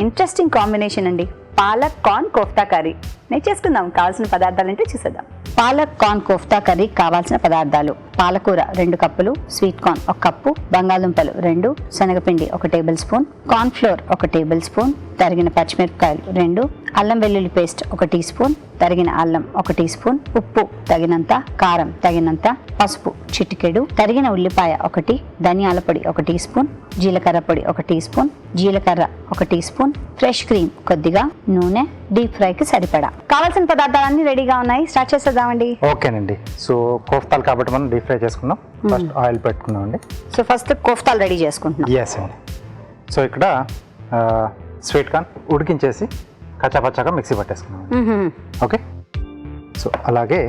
ఇంట్రెస్టింగ్ కాంబినేషన్ అండి. పాలక్ కార్న్ కోఫ్తా కర్రీ నేర్చేసుకుందాం. కావాల్సిన పదార్థాలు అంటే చూసేద్దాం. పాలక్ కార్న్ కోఫ్తా కర్రీ కావాల్సిన పదార్థాలు: పాలకూర 2 కప్పులు, స్వీట్ కార్న్ 1 కప్పు, బంగాళదుంపలు 2, శనగపిండి 1 table spoon, corn flour 1 table spoon, తరిగిన పచ్చిమిరపకాయలు 2, అల్లం వెల్లుల్లి పేస్ట్ 1 టీ స్పూన్, తరిగిన అల్లం 1 టీ స్పూన్, ఉప్పు తగినంత, కారం తగినంత, పసుపు చిటికెడు, తరిగిన ఉల్లిపాయ 1, ధనియాల పొడి 1 టీ స్పూన్, జీలకర్ర పొడి 1 టీ స్పూన్, జీలకర్ర 1 టీ స్పూన్, ఫ్రెష్ క్రీమ్ కొద్దిగా, నూనె, డీప్ ఫ్రైకి సరిపడా. కావాల్సిన పదార్థాలన్నీ రెడీగా ఉన్నాయి. స్టార్ట్ చేసేద్దామండి. ఓకేనండి. సో కోఫ్తాలు కాబట్టి మనం డీప్ ఫ్రై చేసుకున్నాం. ఫస్ట్ ఆయిల్ పెట్టుకున్నాం అండి. సో ఫస్ట్ కోఫ్తాలు రెడీ చేసుకుంటున్నాం. ఎస్ అండి. సో ఇక్కడ స్వీట్ కార్న్ ఉడికించేసి కచ్చాపచ్చాగా మిక్సీ పట్టేసుకున్నాం. ఓకే. సో అలాగే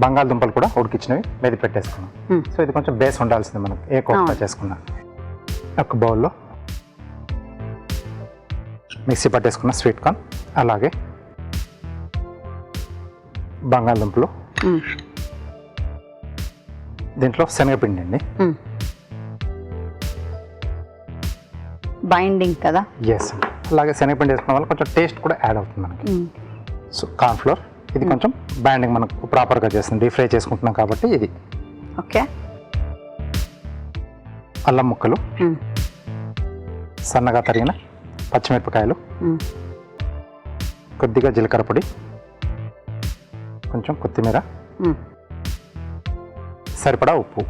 బంగాళదుంపలు కూడా ఉడికించినవి మెది పెట్టేసుకున్నాం. సో ఇది కొంచెం బేస్ ఉండాల్సింది మనకు ఏ కోఫ్తా చేసుకున్నా. ఒక బౌల్లో మిక్సీ పట్టేసుకున్న స్వీట్ కార్న్, అలాగే బంగాళదుంపలు, దీంట్లో శనగపిండి అండి, బైండింగ్ కదా. ఎస్ అండి. అలాగే శనగపిండి వేసుకోవడం వల్ల కొంచెం టేస్ట్ కూడా యాడ్ అవుతుంది మనకి. సో కార్న్ఫ్లోర్ ఇది కొంచెం బైండింగ్ మనకు ప్రాపర్గా చేస్తుంది, డీప్ ఫ్రై చేసుకుంటున్నాం కాబట్టి ఇది. ఓకే. అల్లం ముక్కలు, సన్నగా తరిగిన పచ్చిమిరపకాయలు, కొద్దిగా జీలకర్ర పొడి, కొంచెం కొత్తిమీర, సరిపడా ఉప్పు.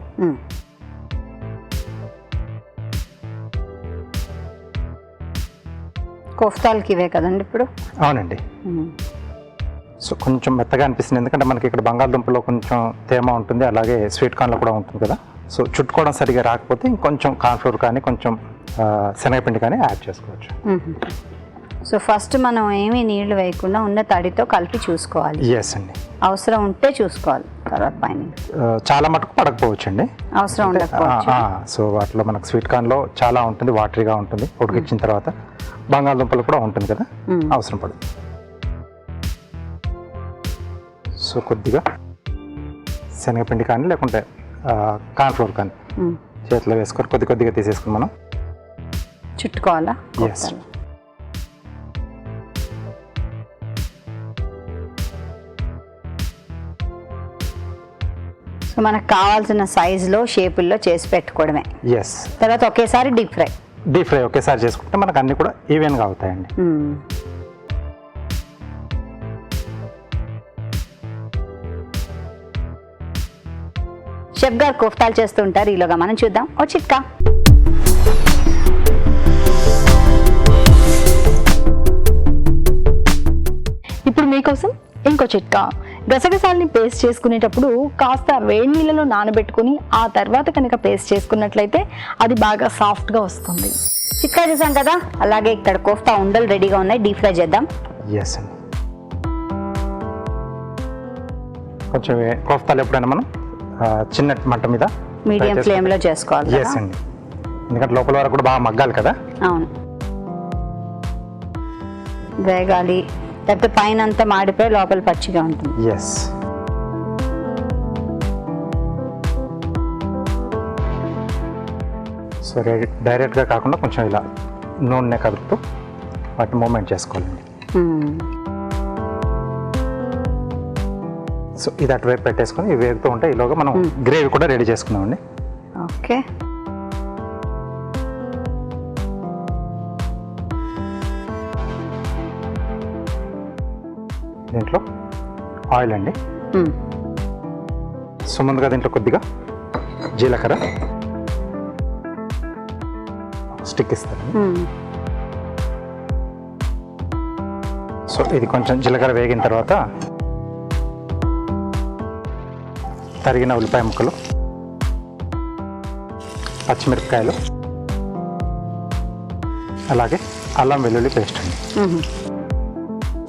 కోఫ్తాలకి ఇవే కదండి ఇప్పుడు. అవునండి. సో కొంచెం మెత్తగా అనిపిస్తుంది, ఎందుకంటే మనకి ఇక్కడ బంగాళదుంపలో కొంచెం తేమ ఉంటుంది, అలాగే స్వీట్ కార్న్లో కూడా ఉంటుంది కదా. సో చుట్టుకోవడం సరిగా రాకపోతే ఇంకొంచెం కార్న్ఫ్లోర్ కానీ కొంచెం శనగపిండి కానీ యాడ్ చేసుకోవచ్చు. సో ఫస్ట్ మనం ఏమీ నీళ్లు వేయకుండా ఉన్న తడితో కలిపి చూసుకోవాలి. ఎస్ అండి. అవసరం ఉంటే చూసుకోవాలి తర్వాత పైన. చాలా మటుకు పడకపోవచ్చు అండి, అవసరం ఉండకపోవచ్చు. సో వాటిలో మనకు స్వీట్ కార్న్లో చాలా ఉంటుంది, వాటరీగా ఉంటుంది. ఉడికించిన తర్వాత బంగాళదుంపలు కూడా ఉంటుంది కదా, అవసరం పడుతుంది. సో కొద్దిగా శనగపిండి కానీ లేకుంటే కార్న్ఫ్లోర్ కానీ చేతిలో వేసుకొని కొద్ది కొద్దిగా తీసేసుకుని మనం చుట్టుకోవాలా. ఎస్. సో మనకు కావాల్సిన సైజులో షేపుల్లో చేసి పెట్టుకోవడమే. ఎస్. తర్వాత ఒకేసారి డీప్ ఫ్రై. డీప్ ఫ్రై ఒకేసారి చేసుకుంటే మనకు అన్నీ కూడా ఈవెన్గా అవుతాయండి. షెఫ్ గారు కోఫ్తాలు చేస్తూ ఉంటారు, ఈలోగా మనం చూద్దాం ఓ చిట్కా. ఇప్పుడు మీకోసం ఇంకో చిట్కా. గసగసాలని పేస్ట్ చేసుకునేటప్పుడు కాస్త వేడి నీళ్ళలో నానబెట్టుకుని ఆ తర్వాత కనుక పేస్ట్ చేసుకున్నట్లయితే అది బాగా సాఫ్ట్గా వస్తుంది. చిట్కా చేసాం కదా, అలాగే ఇక్కడ కోఫ్తా ఉండలు రెడీగా ఉన్నాయి, డీప్ ఫ్రై చేద్దాం. ఎస్ అండి. కొంచెం కోఫ్తాలు ఎప్పుడైనా మనం చిన్న మంట మీద మీడియం ఫ్లేమ్లో చేసుకోవాలి. ఎస్ అండి, ఎందుకంటే లోపల వరకు కూడా బాగా మగ్గాలి కదా. అవును, వేగాలి, లేకపోతే పైన అంతా మాడిపోయి లోపల పచ్చిగా ఉంటుంది. ఎస్. సో డైరెక్ట్గా కాకుండా కొంచెం ఇలా నూనె కదుపుతూ వాటిని మూమెంట్ చేసుకోవాలండి. సో ఇది అటువైపు పెట్టేసుకొని ఇవి వేగుతూ ఉంటే ఈలోగా మనం గ్రేవీ కూడా రెడీ చేసుకున్నామండి. ఓకే. దీంట్లో ఆయిల్ అండి. సో ముందుగా దీంట్లో కొద్దిగా జీలకర్ర స్టిక్ ఇస్తాను. సో ఇది కొంచెం జీలకర్ర వేగిన తర్వాత తరిగిన ఉల్లిపాయ ముక్కలు, పచ్చిమిరపకాయలు, అలాగే అల్లం వెల్లుల్లి పేస్ట్ అండి.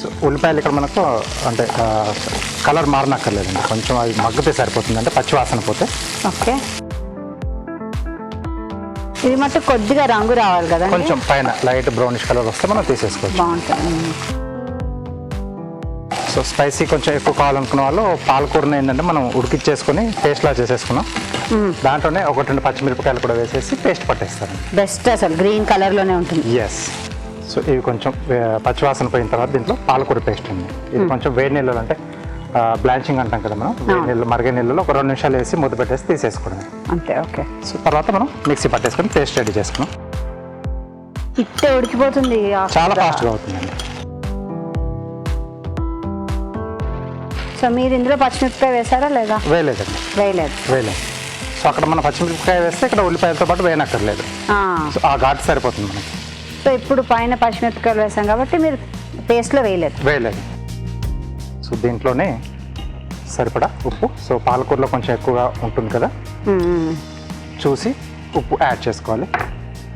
సో ఉల్లిపాయలు ఇక్కడ మనకు అంటే కలర్ మారనక్కర్లేదండి, కొంచెం అవి మగ్గితే సరిపోతుంది, అంటే పచ్చి వాసన పోతే. ఓకే. ఇది మట్టు కొద్దిగా రంగు రావాలి కదా, కొంచెం పైన లైట్ బ్రౌనిష్ కలర్ వస్తే మనం తీసేసుకోవచ్చు. బాగుంటుంది. సో స్పైసీ కొంచెం ఎక్కువ కావాలనుకున్న వాళ్ళు పాలకూరని ఏంటంటే మనం ఉడికిచ్చేసుకొని పేస్ట్లా చేసేసుకున్నాం, దాంట్లోనే ఒకటి రెండు పచ్చిమిరపకాయలు కూడా వేసేసి పేస్ట్ పట్టేస్తారు. బెస్ట్, అసలు గ్రీన్ కలర్లోనే ఉంటుంది. ఎస్. సో ఇవి కొంచెం పచ్చివాసన పోయిన తర్వాత దీంట్లో పాలకూర పేస్ట్ ఉంది. ఇది కొంచెం వేడి నీళ్ళు అంటే బ్లాంచింగ్ అంటాం కదా మనం, వేడి నీళ్ళు మరిగే నీళ్ళలో ఒక 2 నిమిషాలు వేసి మూత పెట్టేసి తీసేసుకోవడమే అంతే. ఓకే. సో తర్వాత మనం మిక్సీ పట్టేసుకొని పేస్ట్ రెడీ చేసుకున్నాం. ఇట్టే ఉడికిపోతుంది, చాలా ఫాస్ట్గా అవుతుందండి. సో మీరు ఇందులో పచ్చిమిరపకాయ వేసారా లేదా? వేయలేదండి. వేయలేదు. సో అక్కడ మనం పచ్చిమిరపకాయ వేస్తే ఇక్కడ ఉల్లిపాయలతో పాటు వేయనక్కర్లేదు. సో ఆ ఘాటు సరిపోతుంది మనకి. సో ఇప్పుడు పైన పచ్చిమిరపకాయలు వేసాం కాబట్టి మీరు పేస్ట్లో వేయలేదు. సో దీంట్లోనే సరిపడా ఉప్పు. సో పాలకూరలో కొంచెం ఎక్కువగా ఉంటుంది కదా, చూసి ఉప్పు యాడ్ చేసుకోవాలి.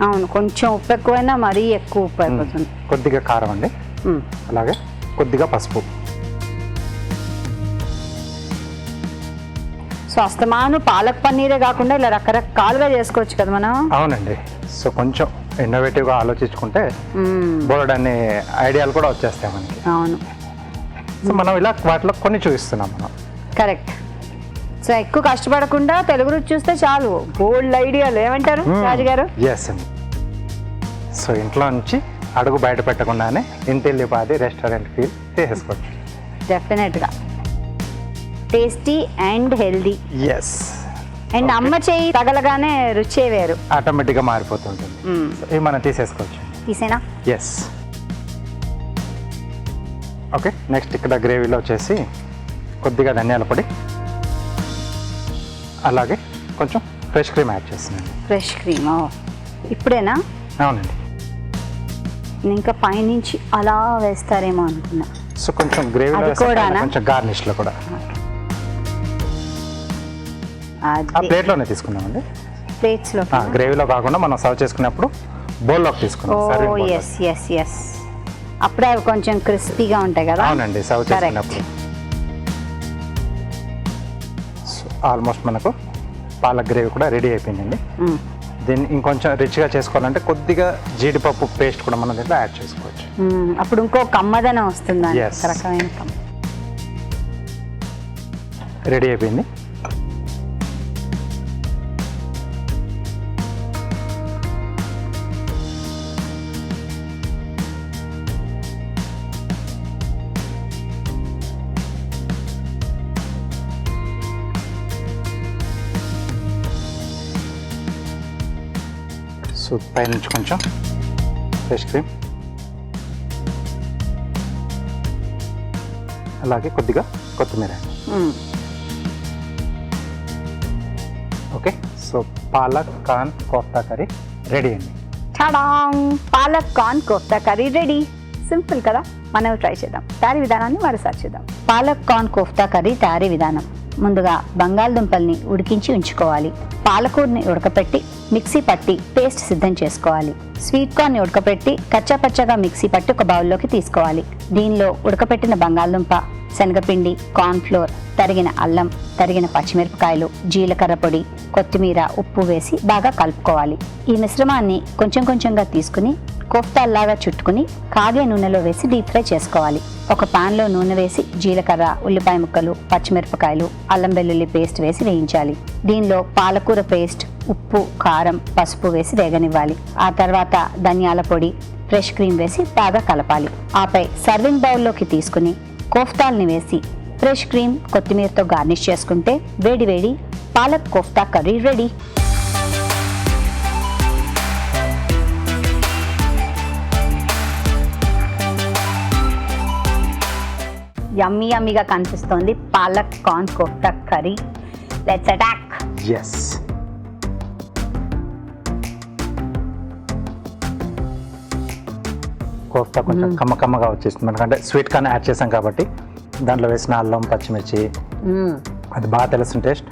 అవును, కొంచెం ఉప్పు ఎక్కువైనా మరీ ఎక్కువ ఉప్పు అయిపోతుంది. కొద్దిగా కారం అండి, అలాగే కొద్దిగా పసుపు. సో అస్తమాను పాలక్ పన్నీరే కాకుండా ఇలా రకరకాలుగా చేసుకోవచ్చు కదా మనం. అవునండి. సో కొంచెం ఇన్నోవేటివ్గా ఆలోచించుకుంటే బోలెడన్ని ఐడియాలు కూడా వచ్చేస్తాయి మనకి. అవును. సో మనం ఇలా వాటిలో కొన్ని చూపిస్తున్నాం మనం. కరెక్ట్. సో ఎక్కువ కష్టపడకుండా తెలుగు రుచి చూస్తే చాలు, బోల్డ్ ఐడియాలు. ఏమంటారు రాజుగారు? ఎస్ అండి. సో సో ఇంట్లో నుంచి అడుగు బయట పెట్టకుండానే ఇంటిల్లిపాది రెస్టారెంట్ ఫీల్ చేసేసుకోవచ్చు. డెఫినెట్గా tasty and healthy. Yes, and అమ్మ చేయి తగలగానే రుచే వేరు, ఆటోమేటిక్గా మారిపోతుంటుంది. సో ఇవి మనం తీసేసుకోవచ్చు. తీసేనా? ఎస్. ఓకే, నెక్స్ట్ ఇక్కడ గ్రేవీలో వచ్చేసి కొద్దిగా ధనియాల పొడి, అలాగే కొంచెం ఫ్రెష్ క్రీమ్ యాడ్ చేస్తున్నాను. ఫ్రెష్ క్రీమ్ ఇప్పుడేనా? అవునండి. నేను ఇంకా పైనుంచి అలా వేస్తారేమో అనుకున్నా. సో కొంచెం గ్రేవీలో అది కూడానా? కొంచెం గార్నిష్లో కూడా ఆ అది ప్లేట్లోనే తీసుకున్నామండి. ప్లేట్స్లో గ్రేవీలో కాకుండా మనం సర్వ్ చేసుకున్నప్పుడు బౌల్లోకి తీసుకున్నాం. serving bowl లో. ఎస్ ఎస్ ఎస్ అప్పుడే అవి కొంచెం క్రిస్పీగా ఉంటాయి కదా. అవునండి, సర్వ్ Correct. చేసుకున్నప్పుడు. సో ఆల్మోస్ట్ మనకు పాలక్ గ్రేవీ కూడా రెడీ అయిపోయిందండి. దీన్ని ఇంకొంచెం రిచ్గా చేసుకోవాలంటే కొద్దిగా జీడిపప్పు పేస్ట్ కూడా మనం దీంట్లో యాడ్ చేసుకోవచ్చు. అప్పుడు ఇంకో కమ్మదనం వస్తుంది, Yes. ఒక రకమైన కమ్మ. రెడీ అయిపోయింది. సో పైనుంచి కొంచెం ఫ్రెష్ క్రీమ్, అలాగే కొద్దిగా కొత్తిమీర. Okay, so palak corn kofta curry ready అండి. టాడాంగ్! Palak corn kofta curry ready. Simple కదా, మనం ట్రై చేద్దాం. తయారీ విధానాన్ని మరోసారి చూద్దాం. పాలక్ కార్న్ కోఫ్తా కర్రీ తయారీ విధానం. ముందుగా బంగాళదుంపల్ని ఉడికించి ఉంచుకోవాలి. పాలకూరని ఉడకపెట్టి మిక్సీ పట్టి పేస్ట్ సిద్ధం చేసుకోవాలి. స్వీట్ కార్న్ని ఉడకపెట్టి కచ్చాపచ్చగా మిక్సీ పట్టి ఒక బౌల్లోకి తీసుకోవాలి. దీనిలో ఉడకపెట్టిన బంగాళదుంప, శనగపిండి, కార్న్ ఫ్లోర్, తరిగిన అల్లం, తరిగిన పచ్చిమిరపకాయలు, జీలకర్ర పొడి, కొత్తిమీర, ఉప్పు వేసి బాగా కలుపుకోవాలి. ఈ మిశ్రమాన్ని కొంచెం కొంచెంగా తీసుకుని కోఫ్తాల్లాగా చుట్టుకుని కాగే నూనెలో వేసి డీప్ ఫ్రై చేసుకోవాలి. ఒక పాన్లో నూనె వేసి జీలకర్ర, ఉల్లిపాయ ముక్కలు, పచ్చిమిరపకాయలు, అల్లం వెల్లుల్లి పేస్ట్ వేసి వేయించాలి. దీనిలో పాలకూర పేస్ట్, ఉప్పు, కారం, పసుపు వేసి వేగనివ్వాలి. ఆ తర్వాత ధనియాల పొడి, ఫ్రెష్ క్రీమ్ వేసి బాగా కలపాలి. ఆపై సర్వింగ్ బౌల్లోకి తీసుకుని కోఫ్తాల్ని వేసి ఫ్రెష్ క్రీమ్, కొత్తిమీరతో గార్నిష్ చేసుకుంటే వేడి వేడి palak kofta curry ready. Yummy యమ్మీగా కనిపిస్తోంది palak corn kofta curry. Let's attack. Yes, kofta కొంచెం కమ్మగా వచ్చేస్తుంది మనకంటే స్వీట్ కార్న్ యాడ్ చేసాం కాబట్టి. దాంట్లో వేసిన అల్లం, పచ్చిమిర్చి, అది బాగా తెలుస్తుంది టేస్ట్.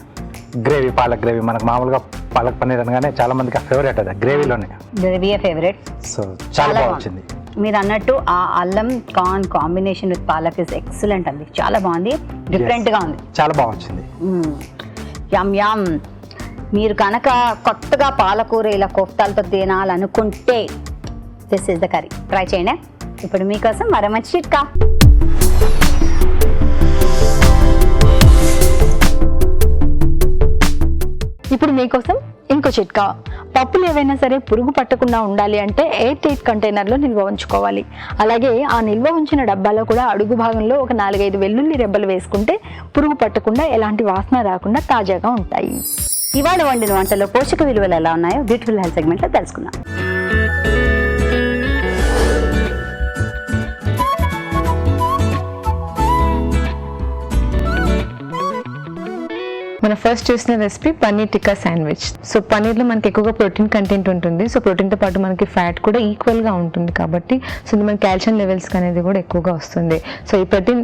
గ్రేవీ, పాలక్ గ్రేవీ మనకు మామూలుగా పాలక్ పన్నీర్ అనగానే చాలా మందికి ఫేవరెట్ అది గ్రేవీలోనే. గ్రేవీయే ఫేవరెట్. సో చాలా బాగా వచ్చింది. మీరు అన్నట్టు ఆ అల్లం corn combination with palak is excellent అండి. చాలా బాగుంది, డిఫరెంట్గా ఉంది. చాలా బాగా వచ్చింది. యమ్ యమ్. మీరు కనుక కొత్తగా పాలకూర ఇలా కోఫ్తాలతో తినాలనుకుంటే this is the curry. Try చేయండి. ఇప్పుడు మీకోసం మరో మంచి చిట్కా. ఇప్పుడు మీకోసం ఇంకో చిట్కా. పప్పులు ఏవైనా సరే పురుగు పట్టకుండా ఉండాలి అంటే ఎయిర్ టైట్ కంటైనర్లో నిల్వ ఉంచుకోవాలి. అలాగే ఆ నిల్వ ఉంచిన డబ్బాలో కూడా అడుగు భాగంలో ఒక 4-5 వెల్లుల్లి రెబ్బలు వేసుకుంటే పురుగు పట్టకుండా, ఎలాంటి వాసన రాకుండా తాజాగా ఉంటాయి. ఇవాళ వండిన వంటలో పోషక విలువలు ఎలా ఉన్నాయో బ్యూటిఫుల్ హెల్త్ సెగ్మెంట్లో తెలుసుకుందాం. మన ఫస్ట్ చూసిన recipe paneer tikka sandwich. So పన్నీర్లో మనకి ఎక్కువగా ప్రోటీన్ కంటెంట్ ఉంటుంది. సో ప్రోటీన్తో పాటు మనకి ఫ్యాట్ కూడా ఈక్వల్గా ఉంటుంది కాబట్టి సో మనకి కాల్షియం లెవెల్స్ అనేది కూడా ఎక్కువగా వస్తుంది. సో ఈ ప్రోటీన్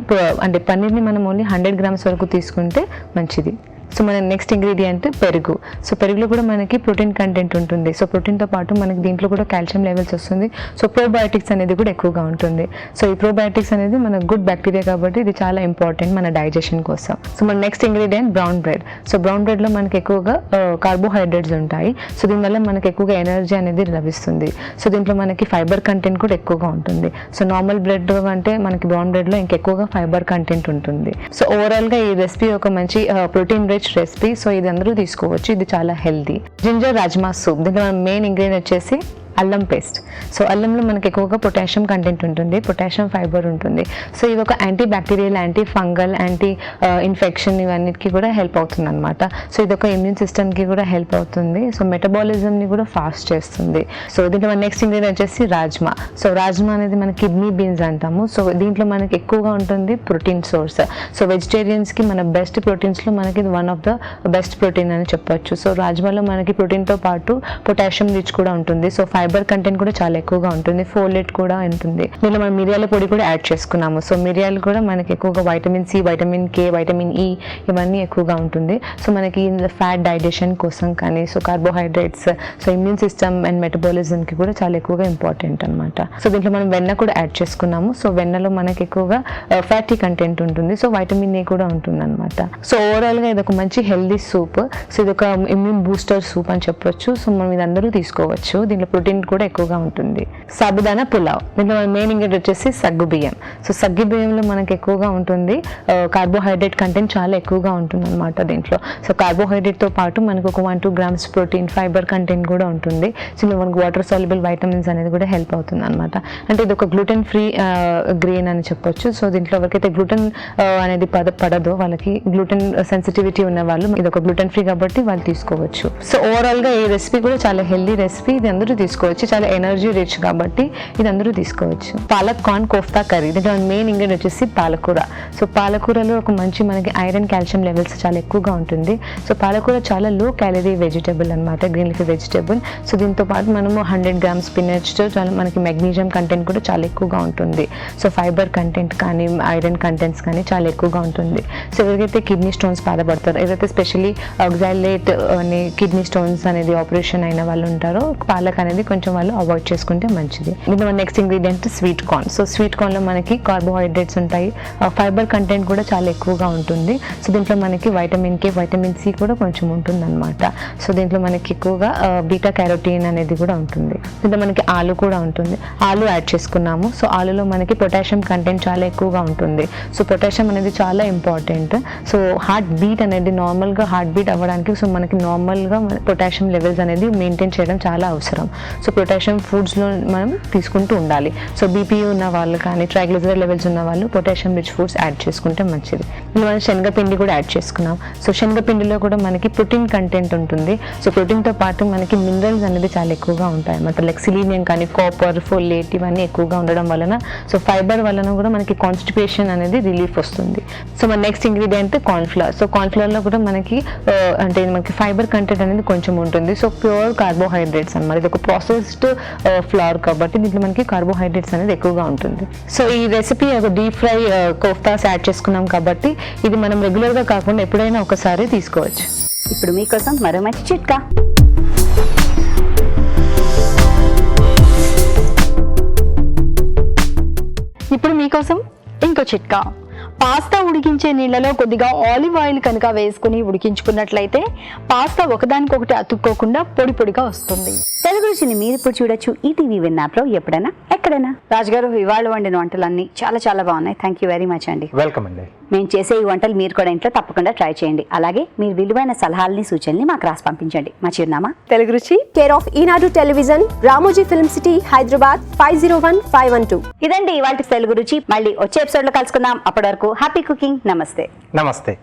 అంటే పన్నీర్ని మనం ఓన్లీ 100 గ్రామ్స్ వరకు తీసుకుంటే మంచిది. సో మన నెక్స్ట్ ఇంగ్రీడియంట్ పెరుగు. సో పెరుగులో కూడా మనకి ప్రోటీన్ కంటెంట్ ఉంటుంది. సో ప్రోటీన్తో పాటు మనకి దీంట్లో కూడా కాల్షియం లెవెల్స్ వస్తుంది. సో ప్రోబయోటిక్స్ అనేది కూడా ఎక్కువగా ఉంటుంది. సో ఈ ప్రోబయోటిక్స్ అనేది మన గుడ్ బ్యాక్టీరియా కాబట్టి ఇది చాలా ఇంపార్టెంట్ మన డైజెషన్ కోసం. సో మన next ingredient brown bread. So brown బ్రెడ్లో మనకి ఎక్కువగా కార్బోహైడ్రేట్స్ ఉంటాయి. సో దీనివల్ల మనకి ఎక్కువగా ఎనర్జీ అనేది లభిస్తుంది. సో దీంట్లో మనకి ఫైబర్ కంటెంట్ కూడా ఎక్కువగా ఉంటుంది. సో నార్మల్ బ్రెడ్ అంటే మనకి బ్రౌన్ బ్రెడ్లో ఇంకెక్కువగా ఫైబర్ కంటెంట్ ఉంటుంది. సో ఓవరాల్గా ఈ రెసిపీ ఒక మంచి ప్రోటీన్ రెసిపీ. సో ఇది అందరూ తీసుకోవచ్చు, ఇది చాలా హెల్దీ. Ginger rajma soup. దీంట్లో మన మెయిన్ ఇంగ్రీడియంట్ వచ్చేసి అల్లం పేస్ట్. సో అల్లంలో మనకి ఎక్కువగా పొటాషియం కంటెంట్ ఉంటుంది, పొటాషియం ఫైబర్ ఉంటుంది. సో ఇది ఒక anti bacterial, anti fungal, anti infection ఇవన్నిటికీ కూడా హెల్ప్ అవుతుంది అనమాట. సో ఇది ఒక ఇమ్యూన్ సిస్టమ్కి కూడా హెల్ప్ అవుతుంది. సో మెటబాలిజంని కూడా ఫాస్ట్ చేస్తుంది. సో దీంట్లో మన నెక్స్ట్ ఇంగ్రీడియంట్ వచ్చేసి రాజ్మా. సో రాజ్మా అనేది మన కిడ్నీ బీన్స్ అంటాము. సో దీంట్లో మనకి ఎక్కువగా ఉంటుంది ప్రోటీన్ సోర్స్. సో వెజిటేరియన్స్కి మన బెస్ట్ ప్రోటీన్స్లో మనకి ఇది one of the best protein అని చెప్పొచ్చు. సో రాజ్మాలో మనకి ప్రోటీన్తో పాటు పొటాషియం రిచ్ కూడా ఉంటుంది. సో ఫైబర్ కంటెంట్ కూడా చాలా ఎక్కువగా ఉంటుంది, ఫోలేట్ కూడా ఉంటుంది. దీనిలో మనం మిరియాల పొడి కూడా యాడ్ చేసుకున్నాము. సో మిరియాలు కూడా మనకి ఎక్కువగా vitamin C, vitamin K, vitamin E ఇవన్నీ ఎక్కువగా ఉంటుంది. సో మనకి ఫ్యాట్ డైజెషన్ కోసం కానీ, so carbohydrates, so immune system and మెటబాలిజంకి కూడా చాలా ఎక్కువగా ఇంపార్టెంట్ అనమాట. సో దీంట్లో మనం వెన్న కూడా యాడ్ చేసుకున్నాము. సో వెన్నలో మనకి ఎక్కువగా ఫ్యాటీ కంటెంట్ ఉంటుంది. సో వైటమిన్ ఏ కూడా ఉంటుంది అనమాట. సో ఓవరాల్గా ఇది ఒక మంచి హెల్దీ సూప్. సో ఇది ఒక ఇమ్యూన్ బూస్టర్ సూప్ అని చెప్పొచ్చు. సో మనం ఇది అందరూ తీసుకోవచ్చు. దీంట్లో ప్రోటీన్ కూడా ఎక్కువగా ఉంటుంది. సాబుదానా పులావ్, దీంట్లో మన మెయిన్ ఇంగ్రీడియంట్ వచ్చేసి సగ్గు బియ్యం. సో సగ్గు బియ్యంలో మనకి ఎక్కువగా ఉంటుంది కార్బోహైడ్రేట్ కంటెంట్ చాలా ఎక్కువగా ఉంటుంది అనమాట దీంట్లో. సో కార్బోహైడ్రేట్తో పాటు మనకు ఒక 1-2 grams ప్రోటీన్, ఫైబర్ కంటెంట్ కూడా ఉంటుంది. సో మనకు వాటర్ సాల్యుబుల్ వైటమిన్స్ అనేది కూడా హెల్ప్ అవుతుంది అనమాట. అంటే ఇది ఒక గ్లూటెన్ ఫ్రీ గ్రెయిన్ అని చెప్పొచ్చు. సో దీంట్లో ఎవరికైతే గ్లూటెన్ అనేది పడదో వాళ్ళకి, గ్లూటెన్ సెన్సిటివిటీ ఉన్న వాళ్ళు ఇది ఒక గ్లూటెన్ ఫ్రీ కాబట్టి వాళ్ళు తీసుకోవచ్చు. సో ఓవరాల్గా ఈ రెసిపీ కూడా చాలా హెల్దీ రెసిపీ, ఇది అందరూ తీసుకోవచ్చు. చాలా ఎనర్జీ రిచ్ కాబట్టి ఇది అందరూ తీసుకోవచ్చు. పాలక్ కార్న్ కోఫ్తా కర్రీ, దీంట్లో మెయిన్ ఇంగ్రీడియంట్ వచ్చేసి పాలకూర. సో పాలకూరలో ఒక మంచి మనకి ఐరన్, కాల్షియం లెవెల్స్ చాలా ఎక్కువగా ఉంటుంది. సో పాలకూర చాలా లో క్యాలరీ వెజిటేబుల్ అనమాట, గ్రీన్ లీఫీ వెజిటేబుల్. సో దీంతో పాటు మనము 100 grams స్పినచ్తో చాలా మనకి మెగ్నీషియం కంటెంట్ కూడా చాలా ఎక్కువగా ఉంటుంది. సో ఫైబర్ కంటెంట్ కానీ, ఐరన్ కంటెంట్స్ కానీ చాలా ఎక్కువగా ఉంటుంది. సో ఎవరికైతే కిడ్నీ స్టోన్స్ బాధపడతారో, ఏదైతే స్పెషల్లీ ఆక్సాలేట్ అని కిడ్నీ స్టోన్స్ అనేది ఆపరేషన్ అయిన వాళ్ళు ఉంటారో, పాలక్ అనేది కొంచెం వాళ్ళు అవాయిడ్ చేసుకుంటే మంచిది. దీంట్లో next ingredient sweet corn. So sweet కార్న్లో మనకి కార్బోహైడ్రేట్స్ ఉంటాయి, ఫైబర్ కంటెంట్ కూడా చాలా ఎక్కువగా ఉంటుంది. సో దీంట్లో మనకి వైటమిన్ కే, వైటమిన్ సి కూడా కొంచెం ఉంటుంది అనమాట. సో దీంట్లో మనకి ఎక్కువగా బీటా క్యారోటీన్ అనేది కూడా ఉంటుంది. దీంట్లో మనకి ఆలు కూడా ఉంటుంది, ఆలు యాడ్ చేసుకున్నాము. సో ఆలులో మనకి పొటాషియం కంటెంట్ చాలా ఎక్కువగా ఉంటుంది. సో పొటాషియం అనేది చాలా ఇంపార్టెంట్. సో హార్ట్ బీట్ అనేది నార్మల్గా హార్ట్ బీట్ అవ్వడానికి, సో మనకి నార్మల్గా పొటాషియం లెవెల్స్ అనేది మెయింటైన్ చేయడం చాలా అవసరం. సో పొటాషియం ఫుడ్స్లో మనం తీసుకుంటూ ఉండాలి. సో బీపీ ఉన్న వాళ్ళు కానీ, ట్రైగ్లిజరైడ్ లెవెల్స్ ఉన్న వాళ్ళు పొటాషియం రిచ్ ఫుడ్స్ యాడ్ చేసుకుంటే మంచిది. మనం శనగపిండి కూడా యాడ్ చేసుకున్నాం. సో శనగపిండిలో కూడా మనకి ప్రోటీన్ కంటెంట్ ఉంటుంది. సో ప్రోటీన్తో పాటు మనకి మినరల్స్ అనేది చాలా ఎక్కువగా ఉంటాయి అన్నమాట. లైక్ సిలీనియం కానీ, కాపర్, ఫోలేట్ ఇవన్నీ ఎక్కువగా ఉండడం వలన, సో ఫైబర్ వలన కూడా మనకి కాన్స్టిపేషన్ అనేది రిలీఫ్ వస్తుంది. సో మన నెక్స్ట్ ఇంగ్రీడియంట్ కార్న్ఫ్లవర్. సో కార్న్ఫ్లవర్లో కూడా మనకి అంటే మనకి ఫైబర్ కంటెంట్ అనేది కొంచెం ఉంటుంది. సో ప్యూర్ కార్బోహైడ్రేట్స్ అన్నమాట. ఇది ఒక ప్రాసెస్డ్ ఫ్లవర్ కాబట్టి దీంట్లో మనకి కార్బోహైడ్రేట్స్ అనేది ఎక్కువగా ఉంటుంది. సో ఈ రెసిపీ ఒక డీప్ ఫ్రై కోఫ్తాస్ యాడ్ చేసుకున్నాం కాబట్టి ఇది మనం రెగ్యులర్గా కాకుండా ఎప్పుడైనా ఒకసారి తీసుకోవచ్చు. ఇప్పుడు మీకోసం మరో మంచి చిట్కా. ఇప్పుడు మీకోసం ఇంకో చిట్కా. పాస్తా ఉడికించే నీళ్ళలో కొద్దిగా ఆలివ్ ఆయిల్ కనుక వేసుకుని ఉడికించుకున్నట్లయితే పాస్తా ఒకదానికొకటి అతుక్కోకుండా పొడి పొడిగా వస్తుంది. తెలుగు రుచిని మీరు ఇప్పుడు చూడొచ్చు ఈటీవీ విన్ యాప్లో ఎప్పుడైనా ఎక్కడైనా. రాజుగారు, ఇవాళ వండిన వంటలన్నీ చాలా చాలా బాగున్నాయి. థ్యాంక్ యూ వెరీ మచ్ అండి. వెల్కమ్ అండి. మేము చేసే ఈ వంటలు మీరు కూడా ఇంట్లో తప్పకుండా ట్రై చేయండి. అలాగే మీరు విలువైన సలహాలని, సూచనల్ని మాకు రాసి పంపించండి. మా చిరునామా తెలుగు రుచి, care of Eenadu television, Ramoji film city, Hyderabad 501512. ఇదండి ఇవాళ తెలుగు రుచి. మళ్ళీ వచ్చే ఎపిసోడ్లో కలుసుకుందాం. అప్పటి వరకు హ్యాపీ కుకింగ్. నమస్తే. నమస్తే.